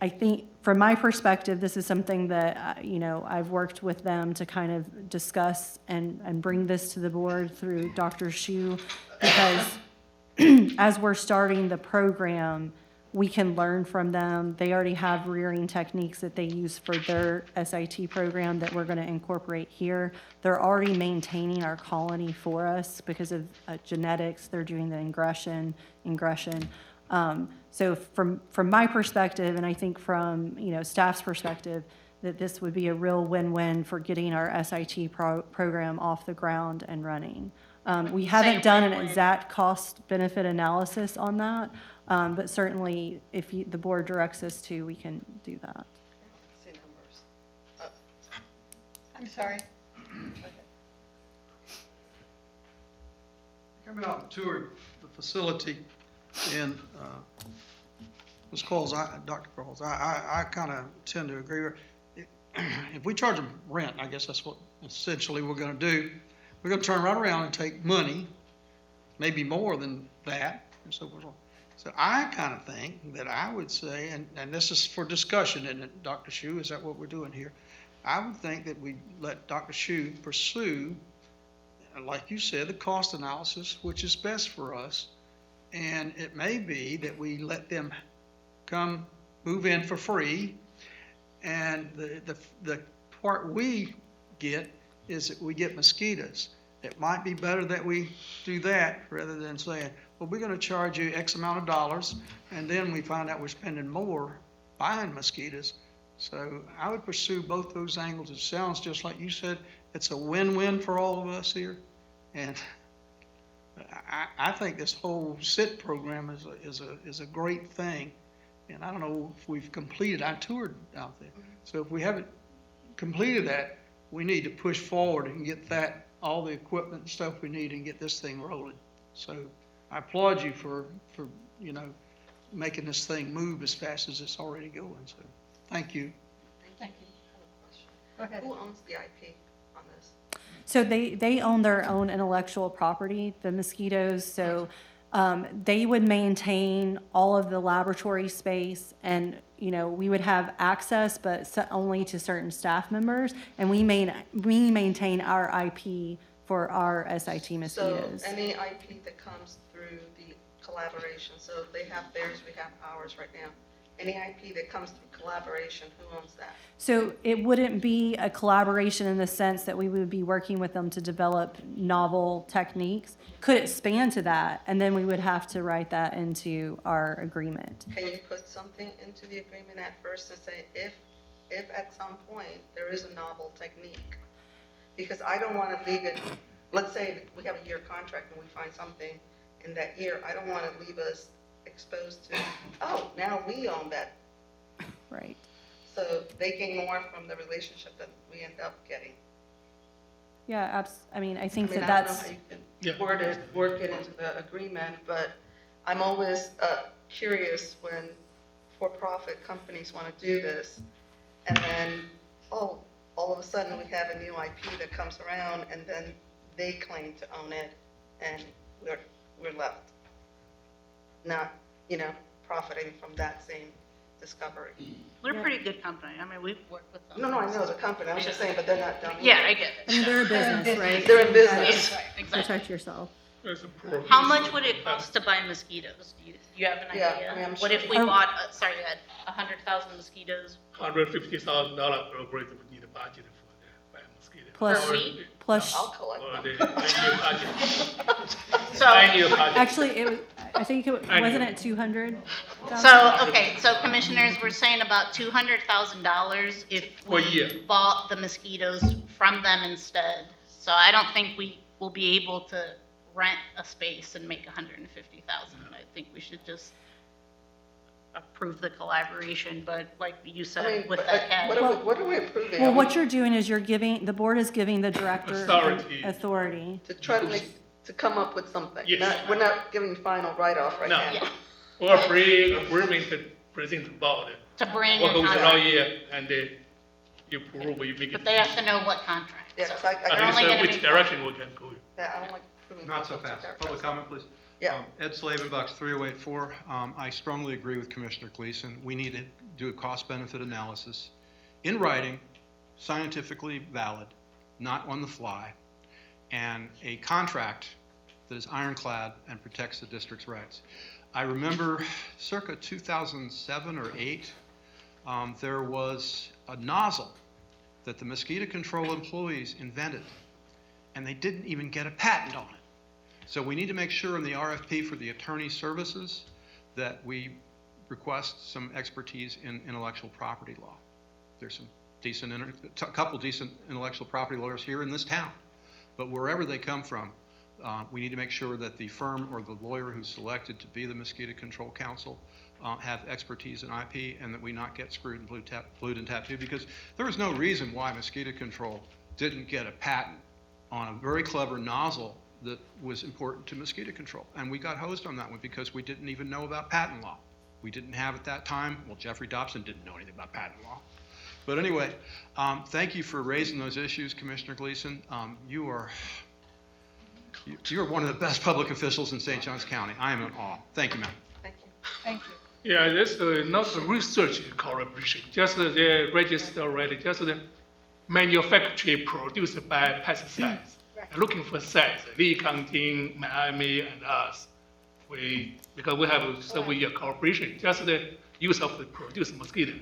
I think, from my perspective, this is something that, I've worked with them to kind of discuss and bring this to the board through Dr. Shu, because as we're starting the program, we can learn from them. They already have rearing techniques that they use for their SIT program that we're going to incorporate here. They're already maintaining our colony for us because of genetics. They're doing the ingression. So from my perspective, and I think from, staff's perspective, that this would be a real win-win for getting our SIT program off the ground and running. We haven't done an exact cost-benefit analysis on that, but certainly if the board directs us to, we can do that. See numbers. I'm sorry. Coming out and toured the facility, and Ms. Coles, Dr. Coles, I kind of tend to agree with, if we charge them rent, I guess that's what essentially we're going to do. We're going to turn right around and take money, maybe more than that, and so forth. So I kind of think that I would say, and this is for discussion, isn't it, Dr. Shu? Is that what we're doing here? I would think that we let Dr. Shu pursue, like you said, the cost analysis, which is best for us. And it may be that we let them come move in for free. And the part we get is that we get mosquitoes. It might be better that we do that rather than saying, well, we're going to charge you X amount of dollars, and then we find out we're spending more buying mosquitoes. So I would pursue both those angles. It sounds just like you said, it's a win-win for all of us here. And I think this whole SIT program is a great thing. And I don't know if we've completed, I toured out there. So if we haven't completed that, we need to push forward and get all the equipment and stuff we need and get this thing rolling. So I applaud you for making this thing move as fast as it's already going. So thank you. Thank you. I have a question. Who owns the IP on this? So they own their own intellectual property, the mosquitoes, so they would maintain all of the laboratory space, and, we would have access, but only to certain staff members, and we maintain our IP for our SIT mosquitoes. So any IP that comes through the collaboration, so they have theirs, we have ours right now. Any IP that comes through collaboration, who owns that? So it wouldn't be a collaboration in the sense that we would be working with them to develop novel techniques. Could expand to that, and then we would have to write that into our agreement. Can you put something into the agreement at first and say, if at some point there is a novel technique? Because I don't want to leave it, let's say we have a year contract and we find something in that year, I don't want to leave us exposed to, oh, now we own that. Right. So they gain more from the relationship that we end up getting. Yeah, I think I don't know that's. how you can work it into the agreement, but I'm always curious when for-profit companies want to do this, and then, all of a sudden we have a new IP that comes around, and then they claim to own it, and we're left not, profiting from that same discovery. We're a pretty good company. I mean, we've worked with them. No, I know the company, I was just saying, but they're not done. Yeah, I get it. They're a business, right? They're in business. Right, exactly. Protect yourself. How much would it cost to buy mosquitoes? Do you have an Yeah, idea? I'm What if we sure. bought, sorry, you had 100,000 mosquitoes? $150,000 per operator would need a budget for the buy mosquito. Plus- Per week? Plus, I'll collect Or them. the annual budget. So, Annual budget. actually, I think wasn't it 200? so commissioners, we're saying about $200,000 if Per year. we bought the mosquitoes from them instead. So I don't think we will be able to rent a space and make $150,000. I think we should just approve the collaboration, but like you I said, mean, with but that cash. what are we approving? Well, Are what we- you're doing is the board is giving the director Authority. authority. To try to come up with something. Yes. We're not giving final write-off right No. now. Yeah. Or free agreement to present the board. To bring What in goes all contract, year, and you prove, you make it. but they have to know what contract. Yeah, so 'cause I they're only Understand gonna which be- direction we can go. Yeah, I don't like approving. Not so conflicts fast. of Public interest. comment, please. Yeah. Ed Slavenbuch, 3084. I strongly agree with Commissioner Gleason. We need to do a cost-benefit analysis in writing, scientifically valid, not on the fly, and a contract that is ironclad and protects the district's rights. I remember circa 2007 or 8, there was a nozzle that the mosquito control employees invented, and they didn't even get a patent on it. So we need to make sure in the RFP for the attorney services that we request some expertise in intellectual property law. There's some decent, a couple decent intellectual property lawyers here in this town, but wherever they come from, we need to make sure that the firm or the lawyer who's selected to be the mosquito control counsel have expertise in IP, and that we not get screwed and glued and tattooed, because there was no reason why mosquito control didn't get a patent on a very clever nozzle that was important to mosquito control. And we got hosed on that one because we didn't even know about patent law. We didn't have at that time, well, Jeffrey Dobson didn't know anything about patent law. But anyway, thank you for raising those issues, Commissioner Gleason. You are one of the best public officials in St. Johns County. I am in awe. Thank you, ma'am. Thank you. Thank you. Yeah, that's not a research collaboration, just the register already, just the manufacturing produced by pesticides. Looking for sites, Lee County, Miami, and us. Because we have a several year cooperation, just the use of the produced mosquito.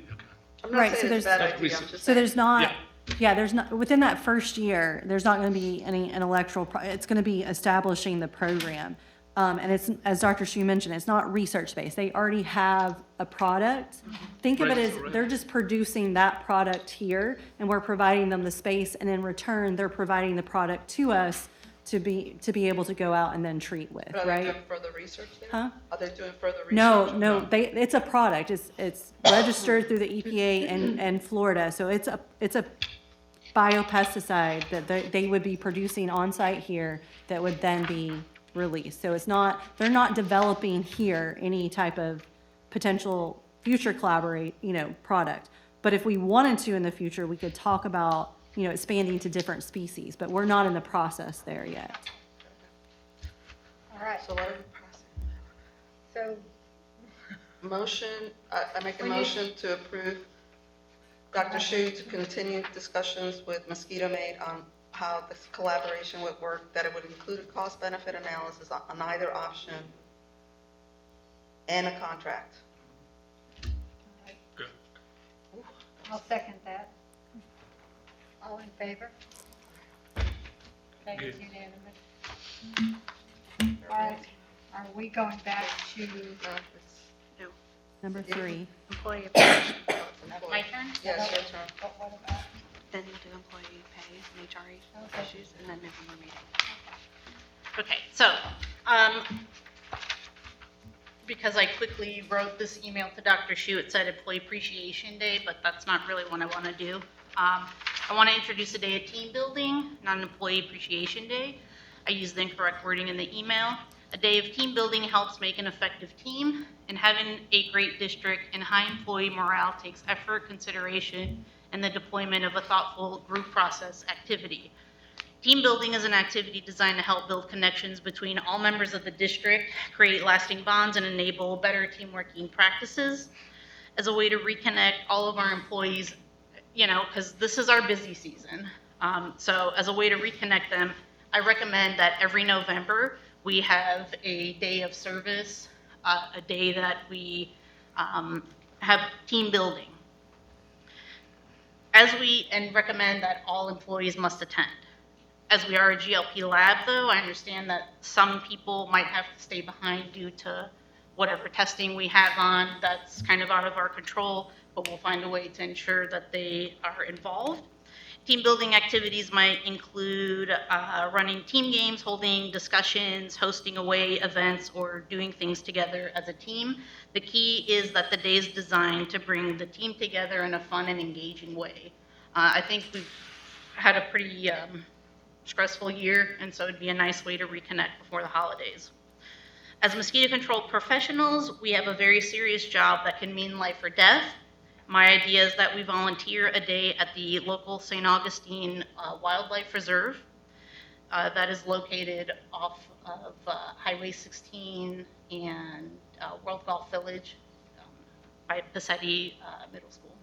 I'm not Right, so saying it's a there's- bad idea, I'm just So saying. there's not, Yeah. yeah, there's not, within that first year, there's not going to be any intellectual, it's going to be establishing the program. And it's, as Dr. Shu mentioned, it's not research-based. They already have a product. Think of it as, Right. they're just producing that product here, and we're providing them the space, and in return, they're providing the product to us to be able to go out and then treat with, But are they right? doing further research there? Huh? Are they doing further research? No, it's a product. It's registered through the EPA and Florida, so it's a biopesticide that they would be producing on-site here that would then be released. So they're not developing here any type of potential future product. But if we wanted to in the future, we could talk about, expanding to different species, but we're not in the process there yet. All right, So what are we passing? so Motion, I make a We need- motion to approve Dr. Shu to continue discussions with Mosquito Maid on how this collaboration would work, that it would include a cost-benefit analysis on either option and a contract. Good. I'll second that. All in favor? Okay, it's Good. unanimous. All right, are we going back to, Number 3. Employee appreciation. My My turn? Yes, your turn. what about? Then we'll do employee pay and HRE Okay. issues, and then maybe more meeting. Okay, so, because I quickly wrote this email to Dr. Shu, it said Employee Appreciation Day, but that's not really what I want to do. I want to introduce a day of team building, not an Employee Appreciation Day. I used the incorrect wording in the email. A day of team building helps make an effective team, and having a great district and high employee morale takes effort, consideration, and the deployment of a thoughtful group process activity. Team building is an activity designed to help build connections between all members of the district, create lasting bonds, and enable better team working practices as a way to reconnect all of our employees, because this is our busy season. So as a way to reconnect them, I recommend that every November, we have a day of service, a day that we have team building. And recommend that all employees must attend. As we are a GLP lab, though, I understand that some people might have to stay behind due to whatever testing we have on that's kind of out of our control, but we'll find a way to ensure that they are involved. Team building activities might include running team games, holding discussions, hosting away events, or doing things together as a team. The key is that the day is designed to bring the team together in a fun and engaging way. I think we've had a pretty stressful year, and so it'd be a nice way to reconnect before the holidays. As mosquito control professionals, we have a very serious job that can mean life or death. My idea is that we volunteer a day at the local St. Augustine Wildlife Reserve that is located off of Highway 16 and World Golf Village by Passetti Middle School.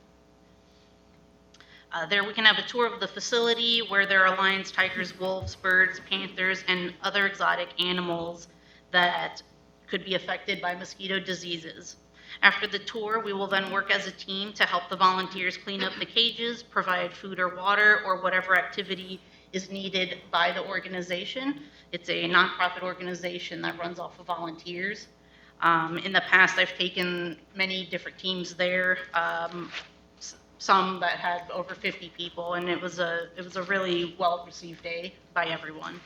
There we can have a tour of the facility where there are lions, tigers, wolves, birds, panthers, and other exotic animals that could be affected by mosquito diseases. After the tour, we will then work as a team to help the volunteers clean up the cages, provide food or water, or whatever activity is needed by the organization. It's a nonprofit organization that runs off of volunteers. In the past, I've taken many different teams there, some that had over 50 people, and it was a really well-received day by everyone.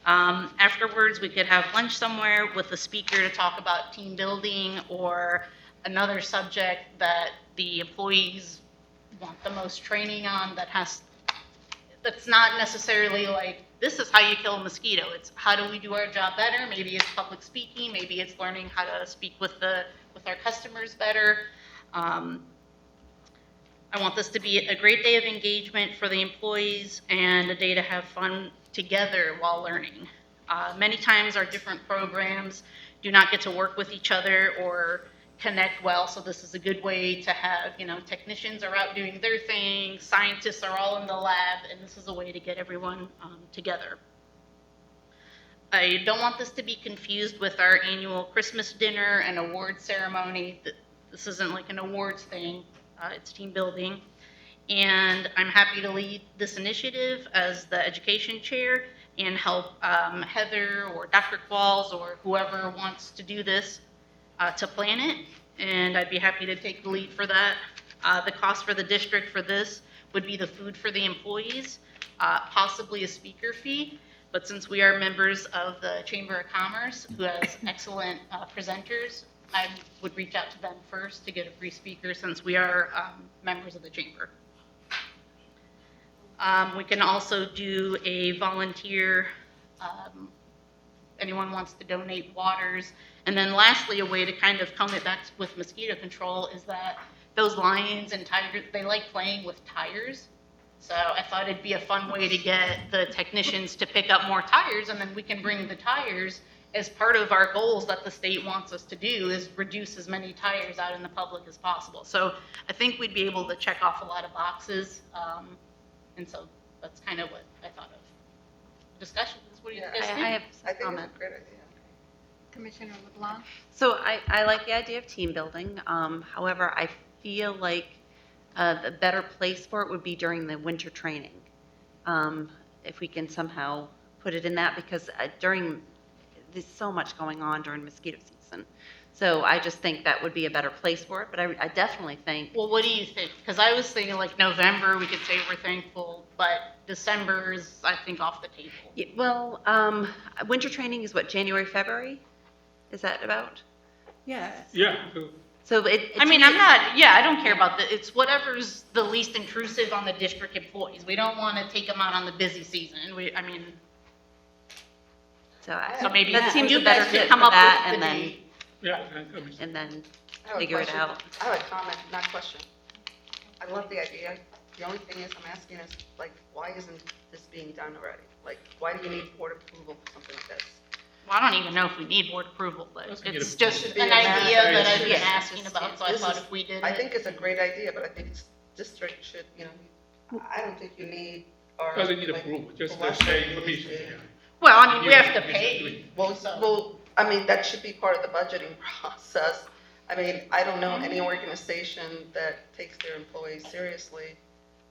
Afterwards, we could have lunch somewhere with a speaker to talk about team building or another subject that the employees want the most training on that's not necessarily like, this is how you kill a mosquito. It's how do we do our job better? Maybe it's public speaking, maybe it's learning how to speak with our customers better. I want this to be a great day of engagement for the employees and a day to have fun together while learning. Many times our different programs do not get to work with each other or connect well, so this is a good way to have, technicians are out doing their thing, scientists are all in the lab, and this is a way to get everyone together. I don't want this to be confused with our annual Christmas dinner and award ceremony. This isn't like an awards thing, it's team building. And I'm happy to lead this initiative as the education chair and help Heather or Dr. Qualls or whoever wants to do this to plan it, and I'd be happy to take the lead for that. The cost for the district for this would be the food for the employees, possibly a speaker fee, but since we are members of the Chamber of Commerce, who has excellent presenters, I would reach out to them first to get a free speaker since we are members of the Chamber. We can also do a volunteer, anyone wants to donate waters. And then lastly, a way to kind of comb it back with mosquito control is that those lions and tigers, they like playing with tires. So I thought it'd be a fun way to get the technicians to pick up more tires, and then we can bring the tires as part of our goals that the state wants us to do is reduce as many tires out in the public as possible. So I think we'd be able to check off a lot of boxes. And so that's kind of what I thought of. Discussions, what do you guys think? I have I a think comment. it's a great idea. Commissioner LeBlanc? So I like the idea of team building. However, I feel like the better place for it would be during the winter training. If we can somehow put it in that, because there's so much going on during mosquito season. So I just think that would be a better place for it, but I definitely think. Well, what do you think? Because I was thinking like November, we could say we're thankful, but December is, I think, off the table. Yeah, well, winter training is what, January, February? Is that about? Yeah. Yeah, So I mean, I don't care about it's whatever's the least intrusive on the district employees. We don't want to take them out on the busy season. So maybe that seems you a better guys could fit come for up that, with and the then date. yeah. and then I have a figure it question. out. I have a comment, not question. I love the idea. The only thing is, I'm asking is, like, why isn't this being done already? Like, why do you need board approval for something like this? Well, I don't even know if we need board approval, but Let's get it's it- just Should be an a idea matter- that I've been Yeah. asking about, so I This thought is- if we did I it. think it's a great idea, but I think district should, I don't think you need our. Doesn't need like, approval, just the blessing state is permission. to- yeah. Well, I mean, we You- have to you pay. should do it. Well, I mean, that should be part of the budgeting process. I mean, I don't know any organization that takes their employees seriously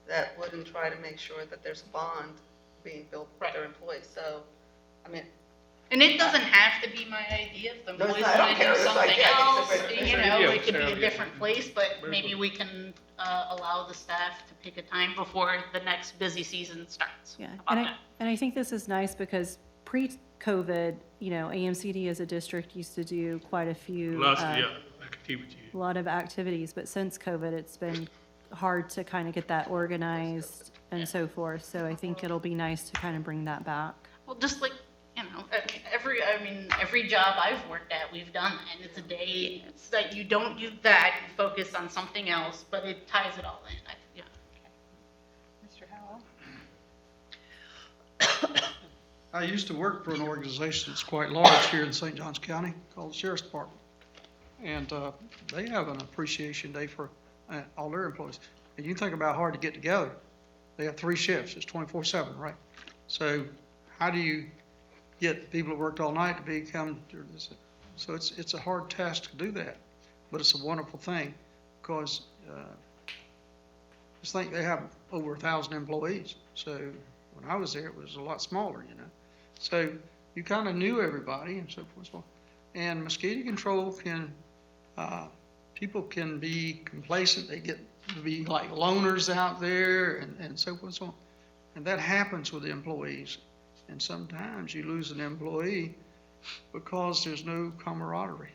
that wouldn't try to make sure that there's a bond being built for their employees. So, I mean, And it doesn't have to be my idea. If the No, it's employees not. I don't want to care. do It's something like, yeah, I else, think it's a great idea. it could be a Yeah. different place, but Very maybe good. we can allow the staff to pick a time before the next busy season starts. Yeah, How and about I, that? and I think this is nice because pre-COVID, AMCD as a district used to do quite a few, Last year, activity. a lot of activities, but since COVID, it's been hard to kind of get that organized and so forth. So I think it'll be nice to kind of bring that back. Well, just like, every job I've worked at, we've done that, and it's a day that you don't do that, you focus on something else, but it ties it all in. Yeah. Mr. Howell? I used to work for an organization that's quite large here in St. Johns County called the Sheriff's Department. And they have an appreciation day for all their employees. And you think about how hard to get together. They have 3 shifts, it's 24/7, right? So how do you get the people that worked all night to become, so it's a hard task to do that. But it's a wonderful thing, because, just think they have over 1,000 employees. So when I was there, it was a lot smaller, you know. So you kind of knew everybody and so forth and so on. And mosquito control can, people can be complacent, they get to be like loners out there and so forth and so on. And that happens with employees. And sometimes you lose an employee because there's no camaraderie.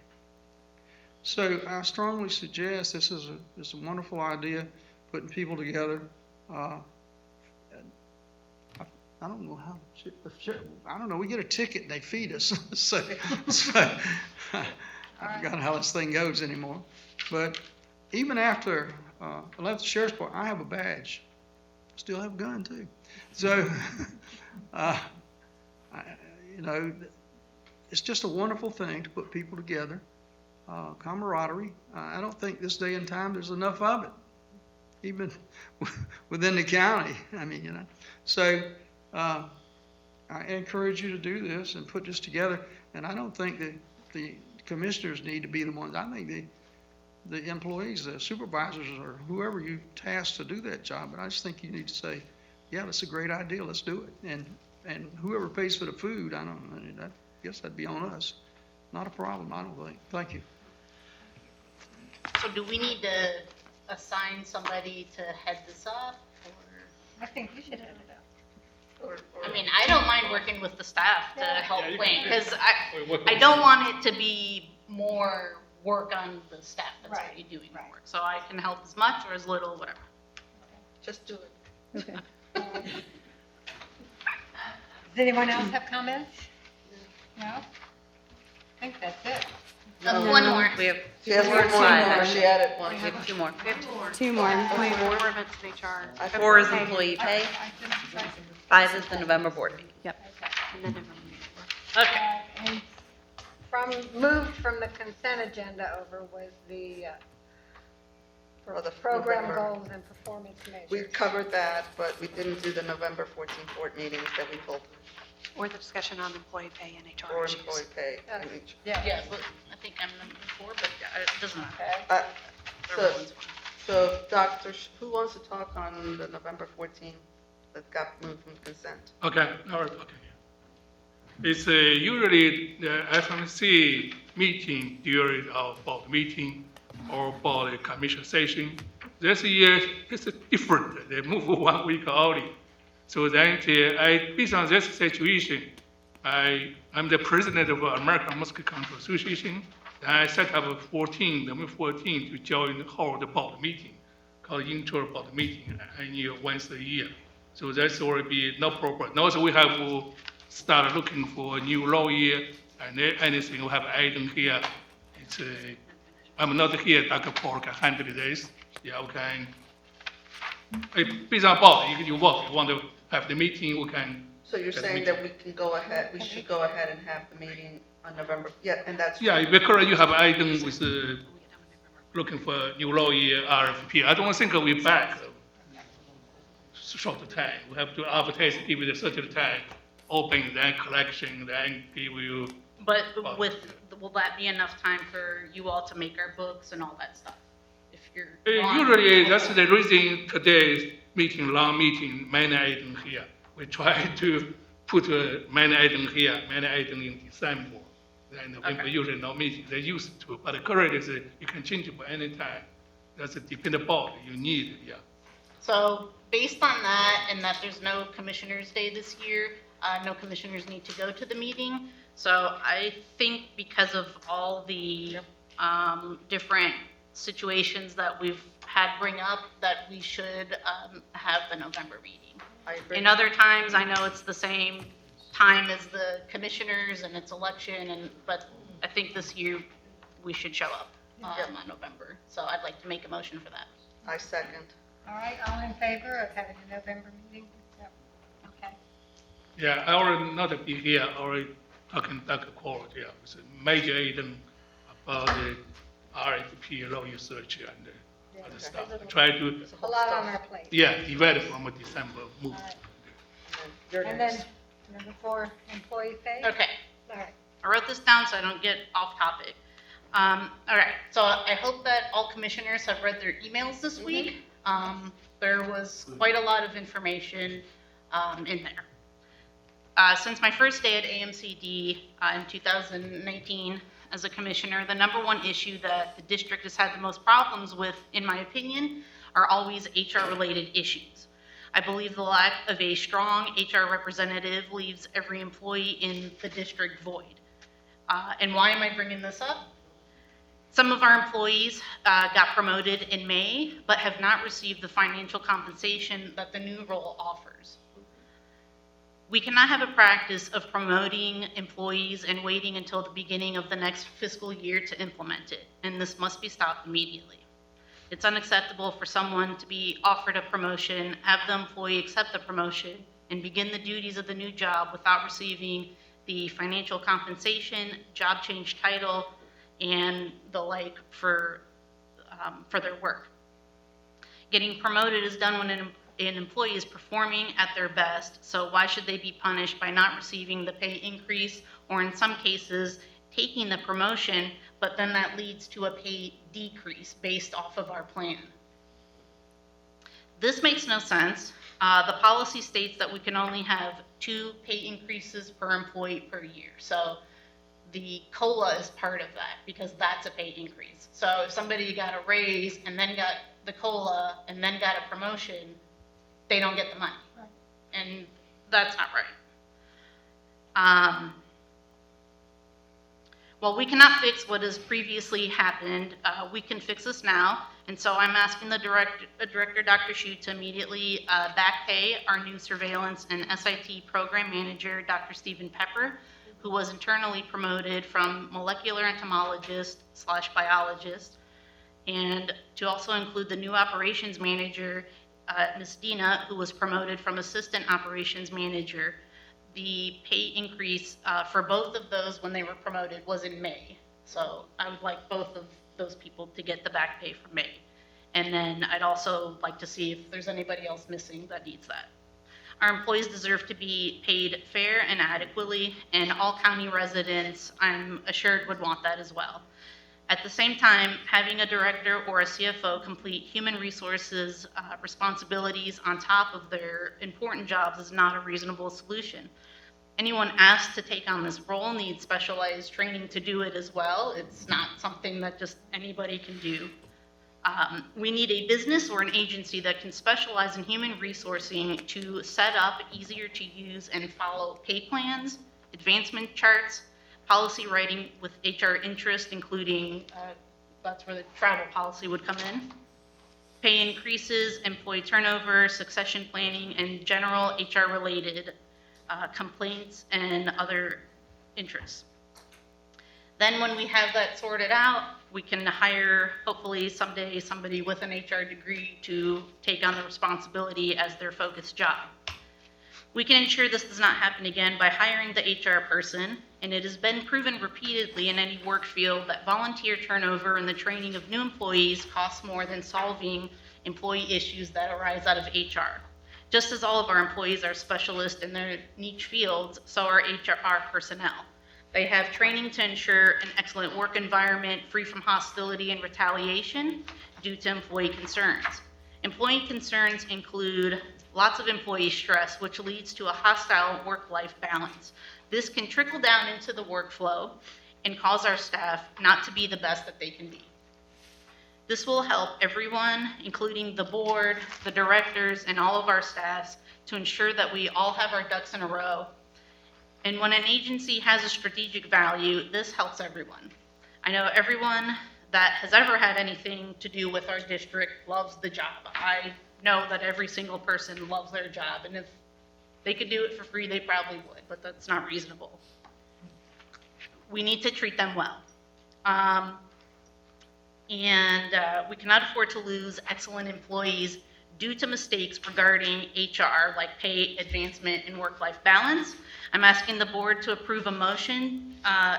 So I strongly suggest this is a wonderful idea, putting people together. I don't know how, I don't know, we get a ticket and they feed us. so I forgot how this thing goes anymore. But even after I left the sheriff's department, I have a badge. Still have a gun too. So, you know, it's just a wonderful thing to put people together. Camaraderie. I don't think this day and time there's enough of it, even within the county. I mean, you know. So I encourage you to do this and put this together. And I don't think that the commissioners need to be the ones. I think the employees, the supervisors, or whoever you task to do that job. But I just think you need to say, yeah, that's a great idea. Let's do it. And whoever pays for the food, I don't know. I guess that'd be on us. Not a problem, I don't think. Thank you. So do we need to assign somebody to head this up, or? I think you should have it up. I mean, I don't mind working with the staff to Yeah. help you Wayne, can- because Work I with- don't want it to be more work on the staff that's Right, already doing the right. work. So I can help as much or as little, whatever. Just do it. Okay. Does anyone else have comments? No? I think that's it. One more. We have She has one more, five. she added one. We have 2 more. We have 2 more. 2 more. Four events in HR. 4 is employee pay, 5 is the November board meeting. And then November. Okay. And moved from the consent agenda over was the For the program November. goals and performance measures. We covered that, but we didn't do the November 14th board meetings that we told, Or the discussion on employee pay and HR or issues. employee pay. and each- Yeah, but I think I'm number 4, but it doesn't matter. Okay. So, Everyone's fine. so Doctor, who wants to talk on the November 14th that got moved from consent? Okay, all right, okay. It's usually the FMC meeting during our board meeting or board commission session. This year, it's different. They move 1 week early. So then, based on this situation, I'm the president of American Mosquito Control Association. And I set up November 14 to join the board meeting, called inter board meeting, once a year. So that's will be no problem. And also, we have to start looking for a new lawyer and anything we have item here. It's I'm not here, Dr. Paul can handle this. Yeah, okay. Based on board, you work, you want to have the meeting, we can. So you're have the saying meeting. that we can go ahead, we should go ahead and have the meeting on November, yeah, and that's. Yeah, because you have item with looking for new lawyer, RFP. I don't think we'll be back short time. We have to advertise, give it a certain time, open, then collection, then give you. But will that be enough time for you all to make our books and all that stuff? If you're. Usually, that's the reason today's meeting, long meeting, many items here. We try to put many items here, many items in December. Then Okay. usually no meeting, they used to, but currently you can change it by any time. That's dependable, you need, yeah. So based on that, and that there's no commissioners day this year, no commissioners need to go to the meeting. So I think because of all the different situations that we've had bring up, that we should have the November meeting. I agree. In other times, I know it's the same time as the commissioners and it's election, but I think this year we should show up Yep. on November. So I'd like to make a motion for that. I second. All right, all in favor of having a November meeting? Yep. Okay. Yeah, I already not be here, already talking to Dr. Court, yeah, it's a major item about the RFP law research and Yeah. other stuff. I try to, A lot on our plate. yeah, divide it from a December move. All right. You're And next. then, number 4, employee pay? Okay, All right. I wrote this down so I don't get off topic. All right, so I hope that all commissioners have read their emails this week. There was quite a lot of information in there. Since my first day at AMCD in 2019 as a commissioner, the number one issue that the district has had the most problems with, in my opinion, are always HR-related issues. I believe the lack of a strong HR representative leaves every employee in the district void. And why am I bringing this up? Some of our employees got promoted in May, but have not received the financial compensation that the new role offers. We cannot have a practice of promoting employees and waiting until the beginning of the next fiscal year to implement it, and this must be stopped immediately. It's unacceptable for someone to be offered a promotion, have the employee accept the promotion, and begin the duties of the new job without receiving the financial compensation, job change title, and the like for their work. Getting promoted is done when an employee is performing at their best, so why should they be punished by not receiving the pay increase, or in some cases, taking the promotion, but then that leads to a pay decrease based off of our plan? This makes no sense. The policy states that we can only have 2 pay increases per employee per year. So the COLA is part of that because that's a pay increase. So if somebody got a raise and then got the COLA and then got a promotion, they don't get the money. Right. And that's not right. Well, we cannot fix what has previously happened. We can fix this now. And so I'm asking the director, Dr. Shu, to immediately back pay our new surveillance and SIT program manager, Dr. Stephen Pepper, who was internally promoted from molecular entomologist / biologist, and to also include the new operations manager, Ms. Dina, who was promoted from assistant operations manager. The pay increase for both of those when they were promoted was in May. So I would like both of those people to get the back pay for May. And then I'd also like to see if there's anybody else missing that needs that. Our employees deserve to be paid fair and adequately, and all county residents, I'm assured, would want that as well. At the same time, having a director or a CFO complete human resources responsibilities on top of their important jobs is not a reasonable solution. Anyone asked to take on this role needs specialized training to do it as well. It's not something that just anybody can do. We need a business or an agency that can specialize in human resourcing to set up easier to use and follow pay plans, advancement charts, policy writing with HR interest, including, that's where the travel policy would come in, pay increases, employee turnover, succession planning, and general HR-related complaints and other interests. Then when we have that sorted out, we can hire, hopefully someday, somebody with an HR degree to take on the responsibility as their focused job. We can ensure this does not happen again by hiring the HR person, and it has been proven repeatedly in any work field that volunteer turnover and the training of new employees costs more than solving employee issues that arise out of HR. Just as all of our employees are specialists in their niche fields, so are HR personnel. They have training to ensure an excellent work environment free from hostility and retaliation due to employee concerns. Employee concerns include lots of employee stress, which leads to a hostile work-life balance. This can trickle down into the workflow and cause our staff not to be the best that they can be. This will help everyone, including the board, the directors, and all of our staffs, to ensure that we all have our ducks in a row. And when an agency has a strategic value, this helps everyone. I know everyone that has ever had anything to do with our district loves the job. I know that every single person loves their job, and if they could do it for free, they probably would, but that's not reasonable. We need to treat them well. We cannot afford to lose excellent employees due to mistakes regarding HR, like pay, advancement, and work-life balance. I'm asking the board to approve a motion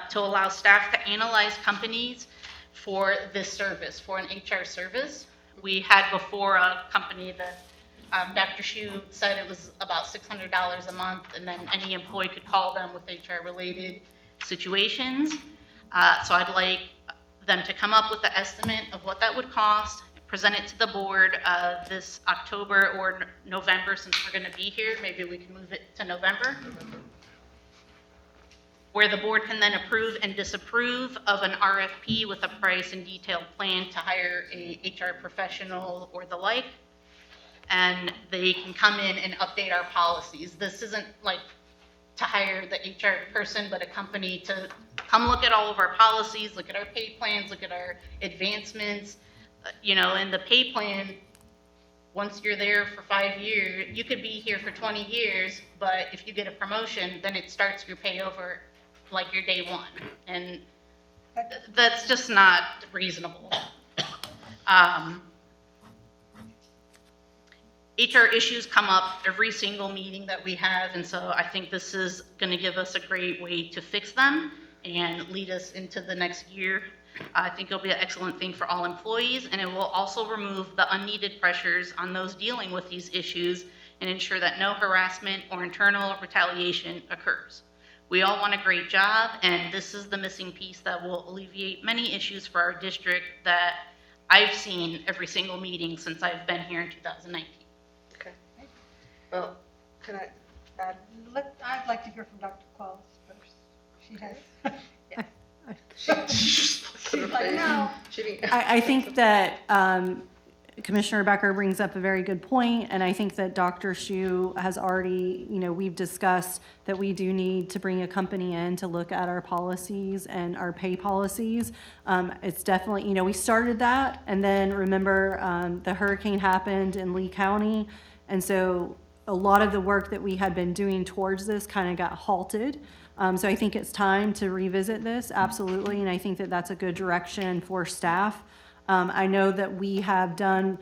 to allow staff to analyze companies for this service, for an HR service. We had before a company that Dr. Shu said it was about $600 a month, and then any employee could call them with HR-related situations. So I'd like them to come up with the estimate of what that would cost, present it to the board this October or November, since we're going to be here. Maybe we can move it to November, where the board can then approve and disapprove of an RFP with a price and detailed plan to hire a HR professional or the like. And they can come in and update our policies. This isn't like to hire the HR person, but a company to come look at all of our policies, look at our pay plans, look at our advancements. And the pay plan, once you're there for 5 years, you could be here for 20 years, but if you get a promotion, then it starts your pay over like your day one. And that's just not reasonable. HR issues come up every single meeting that we have, and so I think this is going to give us a great way to fix them and lead us into the next year. I think it'll be an excellent thing for all employees, and it will also remove the unneeded pressures on those dealing with these issues and ensure that no harassment or internal retaliation occurs. We all want a great job, and this is the missing piece that will alleviate many issues for our district that I've seen every single meeting since I've been here in 2019. Okay. Well, can I add? I'd like to hear from Dr. Qualls first. She has, She's like, no. She didn't. I think that Commissioner Becker brings up a very good point, and I think that Dr. Shu has already, we've discussed that we do need to bring a company in to look at our policies and our pay policies. It's definitely, we started that, and then remember, the hurricane happened in Lee County, and so a lot of the work that we had been doing towards this kind of got halted. So I think it's time to revisit this, absolutely, and I think that that's a good direction for staff. I know that we have, Mr.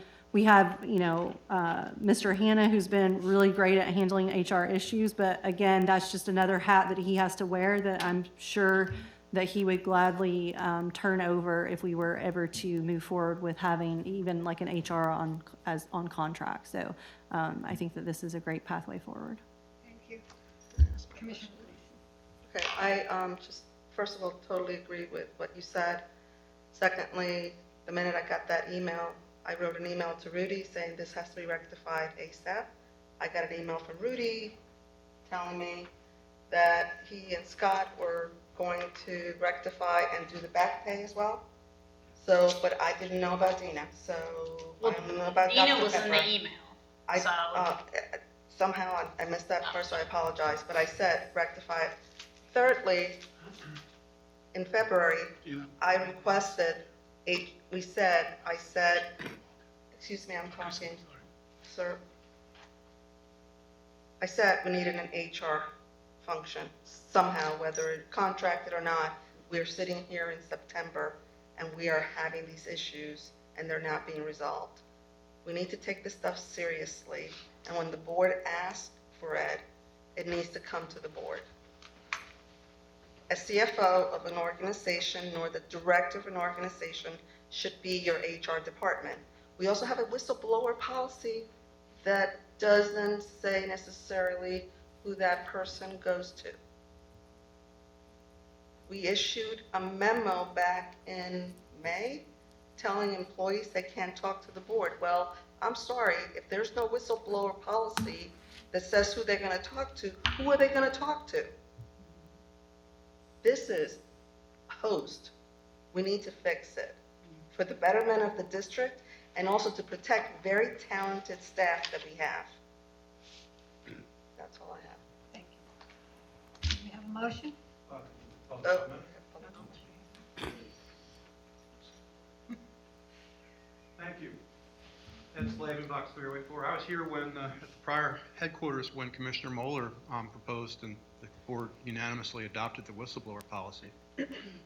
Hanna, who's been really great at handling HR issues, but again, that's just another hat that he has to wear that I'm sure that he would gladly turn over if we were ever to move forward with having even like an HR on contract. So I think that this is a great pathway forward. Thank you. Commissioner Gleason. Okay, I just, first of all, totally agree with what you said. Secondly, the minute I got that email, I wrote an email to Rudy saying this has to be rectified ASAP. I got an email from Rudy telling me that he and Scott were going to rectify and do the back pay as well. So, but I didn't know about Dina, so I don't know about Dr. Dina was in Pepper. the email. So- Somehow I missed that part, so I apologize, but I said rectify it. Thirdly, in February, I requested, I said, excuse me, I'm talking, sir. I said we needed an HR function somehow, whether it contracted or not. We're sitting here in September and we are having these issues and they're not being resolved. We need to take this stuff seriously, and when the board asks for it, it needs to come to the board. A CFO of an organization nor the director of an organization should be your HR department. We also have a whistleblower policy that doesn't say necessarily who that person goes to. We issued a memo back in May telling employees they can't talk to the board. Well, I'm sorry, if there's no whistleblower policy that says who they're going to talk to, who are they going to talk to? This is host. We need to fix it for the betterment of the district and also to protect very talented staff that we have. That's all I have. Thank you. We have a motion? Oh. Thank you. Ed Slavin, Box 308-4. I was here when, at the prior headquarters, when Commissioner Moeller proposed and the board unanimously adopted the whistleblower policy.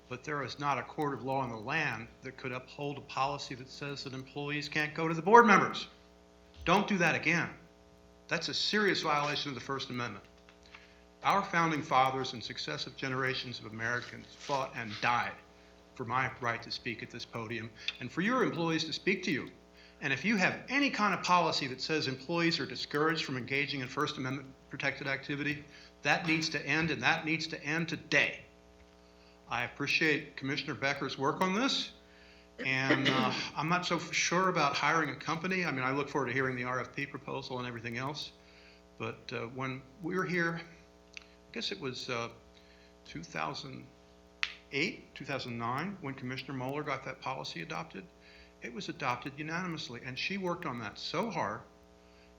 But there is not a court of law in the land that could uphold a policy that says that employees can't go to the board members. Don't do that again. That's a serious violation of the First Amendment. Our founding fathers and successive generations of Americans fought and died for my right to speak at this podium and for your employees to speak to you. And if you have any kind of policy that says employees are discouraged from engaging in First Amendment protected activity, that needs to end, and that needs to end today. I appreciate Commissioner Becker's work on this, and I'm not so sure about hiring a company. I mean, I look forward to hearing the RFP proposal and everything else, but when we were here, I guess it was 2008, 2009, when Commissioner Moeller got that policy adopted, it was adopted unanimously, and she worked on that so hard.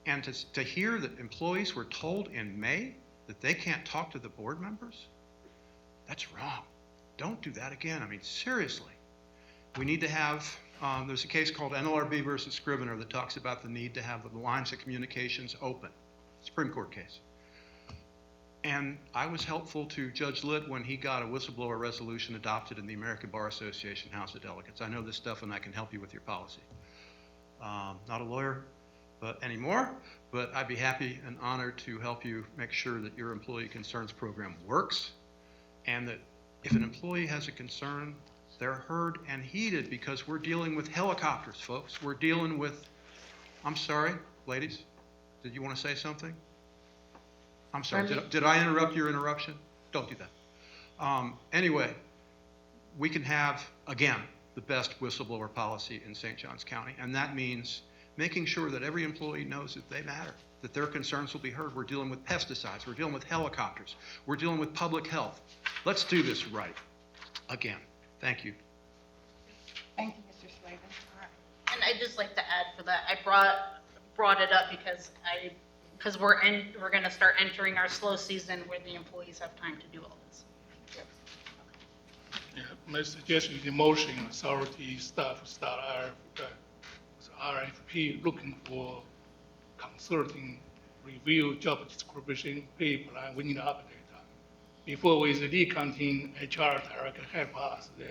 And to hear that employees were told in May that they can't talk to the board members, that's wrong. Don't do that again. I mean, seriously. We need to have, there's a case called NLRB versus Scrivener that talks about the need to have the lines of communications open. Supreme Court case. And I was helpful to Judge Litt when he got a whistleblower resolution adopted in the American Bar Association House of Delegates. I know this stuff and I can help you with your policy. Not a lawyer anymore, but I'd be happy and honored to help you make sure that your employee concerns program works, and that if an employee has a concern, they're heard and heeded, because we're dealing with helicopters, folks. We're dealing with, I'm sorry, ladies, did you want to say something? I'm sorry, did I interrupt your interruption? Don't do that. Anyway, we can have, again, the best whistleblower policy in St. Johns County, and that means making sure that every employee knows that they matter, that their concerns will be heard. We're dealing with pesticides, we're dealing with helicopters, we're dealing with public health. Let's do this right. Again, thank you. Thank you, Mr. Slavin. All right. And I'd just like to add for that, I brought it up because we're gonna start entering our slow season where the employees have time to do all this. Yeah, my suggestion is the motion authority staff start RFP looking for consulting, review job description, pay plan, we need to update that. Before with the accounting HR director help us, they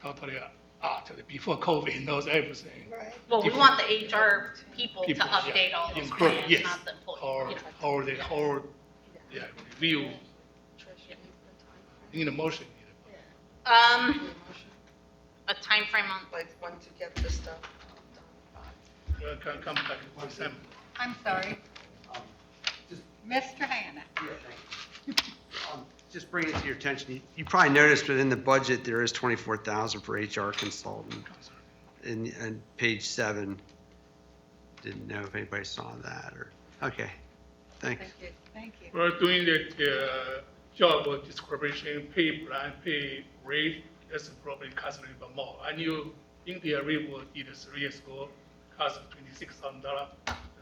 totally after, before COVID knows everything. Right. Well, we want the HR people to People, yeah. update all those Include- plans, yes. not the employees. Or, Yeah. or the whole, yeah, review, need a motion. A time frame on, Like, when to get this stuff done. Come back in December. I'm sorry. Mr. Hannah. Just bring it to your attention, you probably noticed within the budget, there is 24,000 for HR consultant in page 7. Didn't know if anybody saw that or, okay, thanks. Thank you. Thank you. We're doing the job description, pay plan, pay rate, that's probably cost a little bit more. I knew India River did 3 years ago, cost $26,000.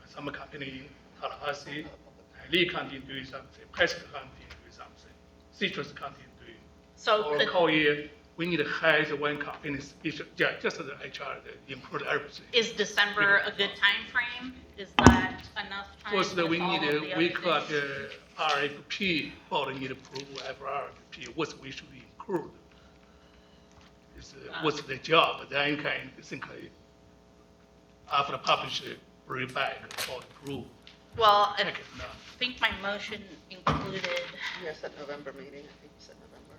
Some company in Tallahassee, Lee County doing something, Prescott County doing something, Citrus County doing. so Or could, Collier, we need to hire the one company, yeah, just the HR, to improve everything. is December a good time frame? Is that enough time? First, with we all need, of the we other got things? RFP, board need approval after RFP, what we should include. What's the job, then can think after publish it, bring it back, or approve. Well, I Check it now. think my motion included, Yes, at November meeting, I think you said November.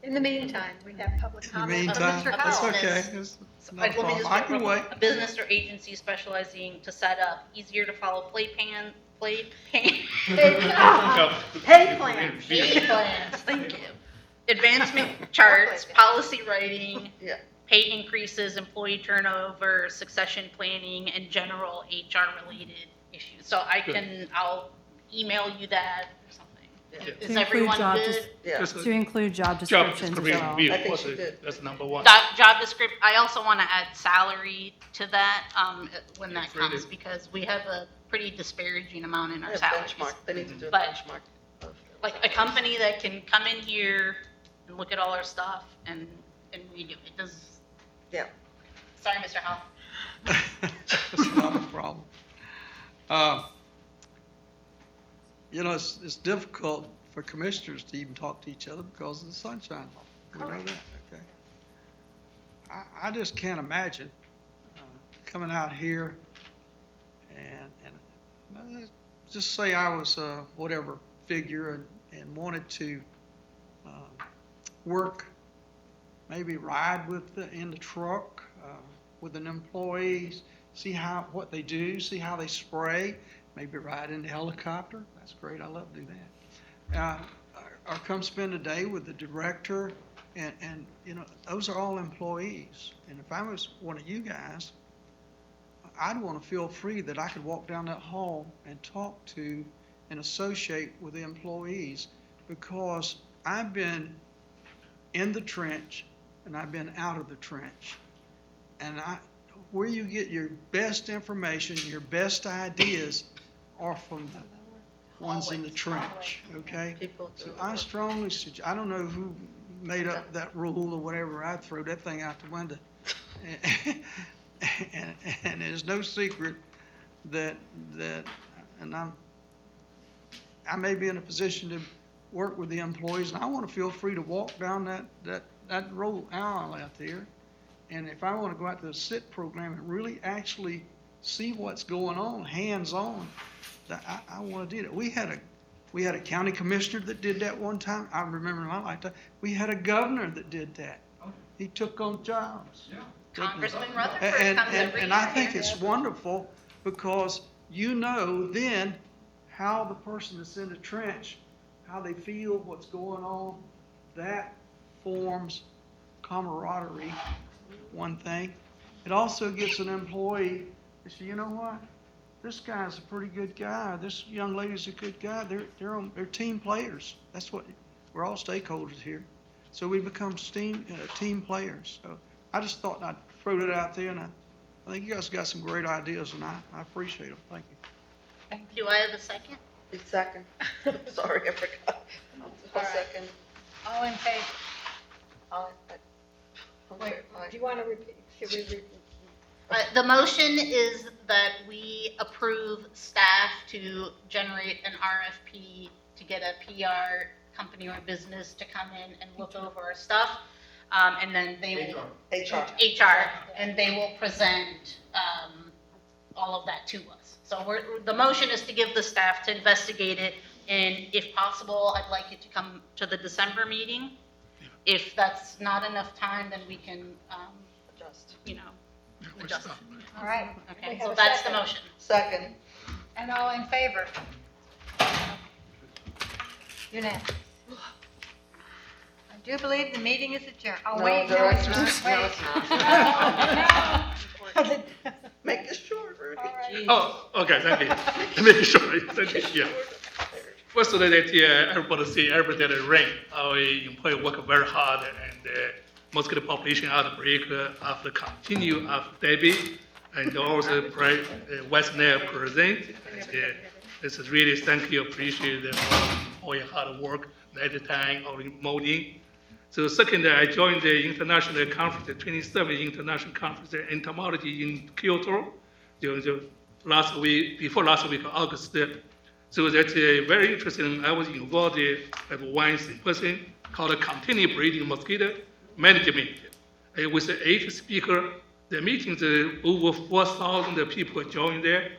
In the meantime, we have public In the comment. meantime, Mr. that's Howell. okay. business. It's not a Let me problem. just I real can quick. wait. A business or agency specializing to set up easier to follow pay plan. Pay plan. Pay plans, thank you. Advancement charts, policy writing, Yeah. pay increases, employee turnover, succession planning, and general HR-related issues. So I'll email you that or something. Yeah. Is To include everyone job good? Yeah. Just To include job job descriptions as description well. review, I think what's she it- did. that's number one. Job description, I also want to add salary to that when that Yes, really. comes, because we have a pretty disparaging amount in our Yeah, salaries. benchmark, they need to do a But- benchmark of. Like a company that can come in here and look at all our stuff and redo it. Does, Yeah. sorry, Mr. Howell. That's not a problem. You know, it's difficult for commissioners to even talk to each other because of the sunshine law. We know that, okay? I just can't imagine coming out here and just say I was whatever figure and wanted to work, maybe ride in the truck, with an employee, see what they do, see how they spray, maybe ride in the helicopter. That's great. I love to do that. Or come spend a day with the director, and those are all employees. And if I was one of you guys, I'd want to feel free that I could walk down that hall and talk to and associate with the employees, because I've been in the trench and I've been out of the trench. And where you get your best information, your best ideas are from the ones in the trench, okay? So I strongly suggest, I don't know who made up that rule or whatever, I'd throw that thing out the window. And there's no secret that and I may be in a position to work with the employees, and I want to feel free to walk down that road aisle out there. And if I want to go out to the SIT program and really actually see what's going on, hands-on, I want to do that. We had a county commissioner that did that one time. I remember in my lifetime. We had a governor that did that. He took on jobs. Congressman Rutherford comes every And I year think here. it's wonderful, because then how the person that's in the trench, how they feel, what's going on, that forms camaraderie, one thing. It also gets an employee to say, you know what, this guy's a pretty good guy, this young lady's a good guy, they're team players. That's what, we're all stakeholders here. So we become team players. So I just thought I'd throw that out there, and I think you guys got some great ideas, and I appreciate them. Thank you. Do I have a second? The second. Sorry, I forgot. All right. Second. All in favor? Wait, Do you want to repeat? Should we repeat? The motion is that we approve staff to generate an RFP to get a PR company or business to come in and look over our stuff. And then they will. HR, and they will present all of that to us. So the motion is to give the staff to investigate it, and if possible, I'd like it to come to the December meeting. If that's not enough time, then we can, Adjust. adjust it. All right. We Okay, have so a that's the second. motion. Second. And all in favor? Unanimous. I do believe the meeting is adjourned. Oh, No, wait, there no, are it's some- not. no, Wait. it's No. Make this short, Rudy. All right. Oh, okay, thank you. Make sure, thank you, yeah. First, that everybody see every day the rain. Our employee work very hard, and mosquito population outbreak after continue after Debbie, and also West Nile present. And this is really thank you, appreciate all your hard work, night time, all the molding. So second, I joined the international conference, the 27th international conference in entomology in Kyoto during the before last week, August. So that's very interesting. I was involved in one symposium called Continued Breeding Mosquito Management. With 8 speakers, the meetings, over 4,000 people joined there.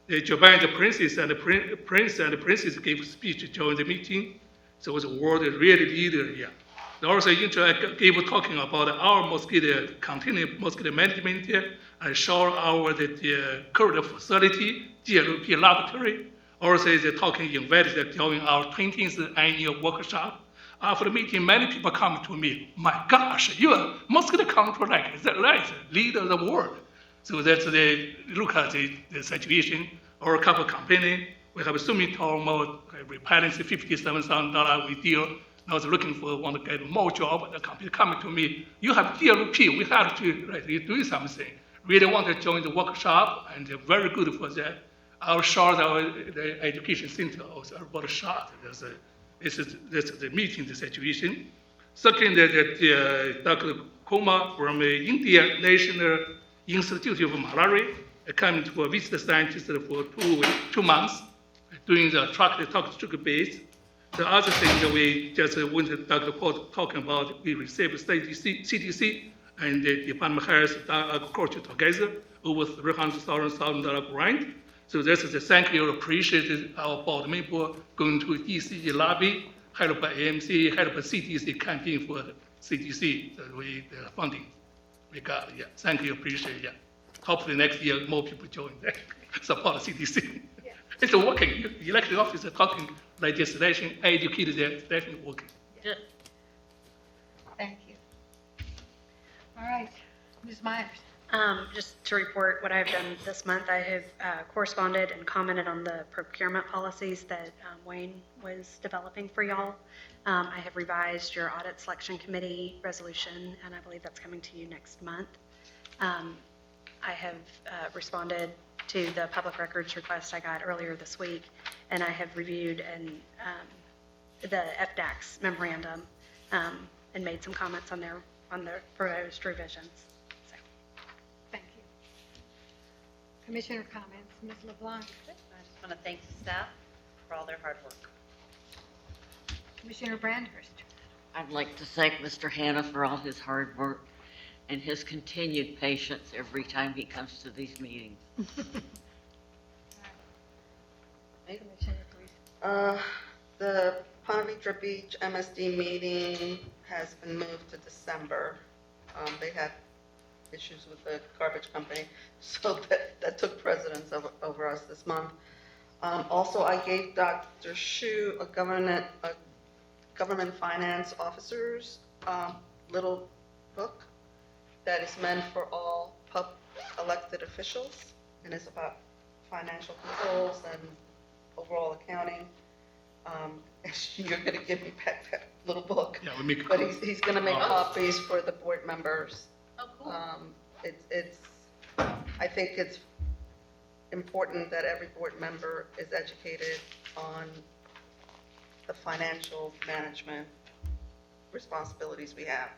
Japan's princess and the prince and the princess gave speech to join the meeting. So it was a world really leader here. Also, gave talking about our continued mosquito management and show our the current facility, GLP laboratory. Also, they're talking invited during our 20th annual workshop. After the meeting, many people come to me. My gosh, you are mosquito control like is that right? Leader of the world. So that's they look at the situation. Or a couple company, we have a Sumitomo repairing $57,000 we deal. I was looking for want to get more job. The company coming to me. You have DLP. We have to do something. Really want to join the workshop, and they're very good for that. Our the education center also about a shot. This is the meeting the situation. Second, Dr. Kumar from India National Institute of Malaria coming to visit the scientists for 2 months, doing the talk base. The other thing that we just went to Dr. Paul talking about, we received CDC and the Department of Health Agriculture together, over $300,000 grant. So this is a thank you, appreciate our board member going to DC lobby, help by AMCD, help by CDC campaign for CDC, the funding. Yeah, thank you, appreciate it, yeah. Hopefully next year, more people join that, support CDC. It's working, elected officer talking legislation, educated there, it's definitely working. Good. Thank you. All right, Ms. Myers. Just to report what I've done this month, I have corresponded and commented on the procurement policies that Wayne was developing for y'all. I have revised your audit selection committee resolution, and I believe that's coming to you next month. I have responded to the public records request I got earlier this week, and I have reviewed the FDAX memorandum and made some comments on their proposed revisions. So, Thank you. Commissioner comments, Ms. LeBlanc, I just want to thank the staff for all their hard work. Commissioner Brandhurst. I'd like to thank Mr. Hannah for all his hard work and his continued patience every time he comes to these meetings. Commissioner, please. The Ponte Vedra Beach MSD meeting has been moved to December. They had issues with the garbage company, so that took precedence over us this month. Also, I gave Dr. Shu a government finance officers little book that is meant for all elected officials, and it's about financial controls and overall accounting. You're going to give me back that little book. Yeah, we make. But he's going to make copies for the board members. Oh, cool. I think it's important that every board member is educated on the financial management responsibilities we have.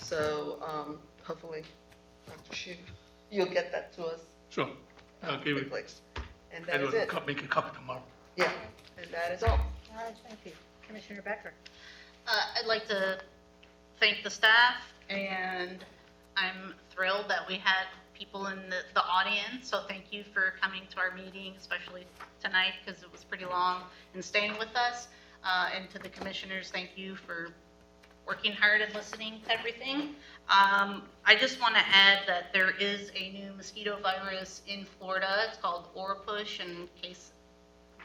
So hopefully, Dr. Shu, you'll get that to us Sure, I'll give it, quickly. And I that is will it. make a copy tomorrow. Yeah, and that is all. All right, thank you. Commissioner Becker. I'd like to thank the staff, and I'm thrilled that we had people in the audience, so thank you for coming to our meeting, especially tonight, because it was pretty long, and staying with us. And to the commissioners, thank you for working hard and listening to everything. I just want to add that there is a new mosquito virus in Florida. It's called Oripush, in case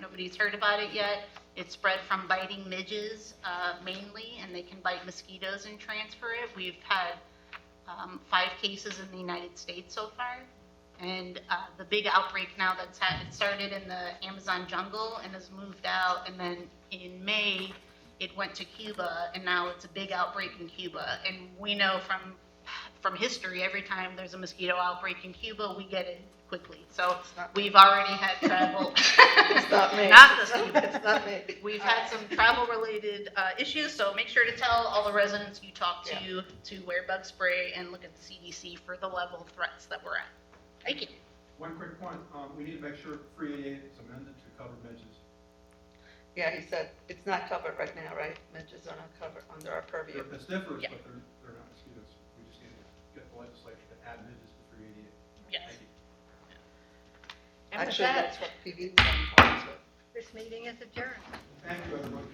nobody's heard about it yet. It's spread from biting midges mainly, and they can bite mosquitoes and transfer it. We've had 5 cases in the United States so far. And the big outbreak now it started in the Amazon jungle and has moved out. And then in May, it went to Cuba, and now it's a big outbreak in Cuba. And we know from history, every time there's a mosquito outbreak in Cuba, we get it quickly. So we've already had travel. It's not me. Not this Cuba. It's not me. We've had some travel-related issues, so make sure to tell all the residents you talk to wear bug spray and look at the CDC for the level of threats that we're at. Thank you. One quick point, we need to make sure 388 is amended to cover midges. Yeah, he said it's not covered right now, right? Midges are not covered under our purview. It's different, Yeah. but they're not mosquitoes. We just need to get the legislature to add midges to 388. Yes. Thank you. And with Actually, that, that's what PV complies with. this meeting is adjourned. Thank you, everyone.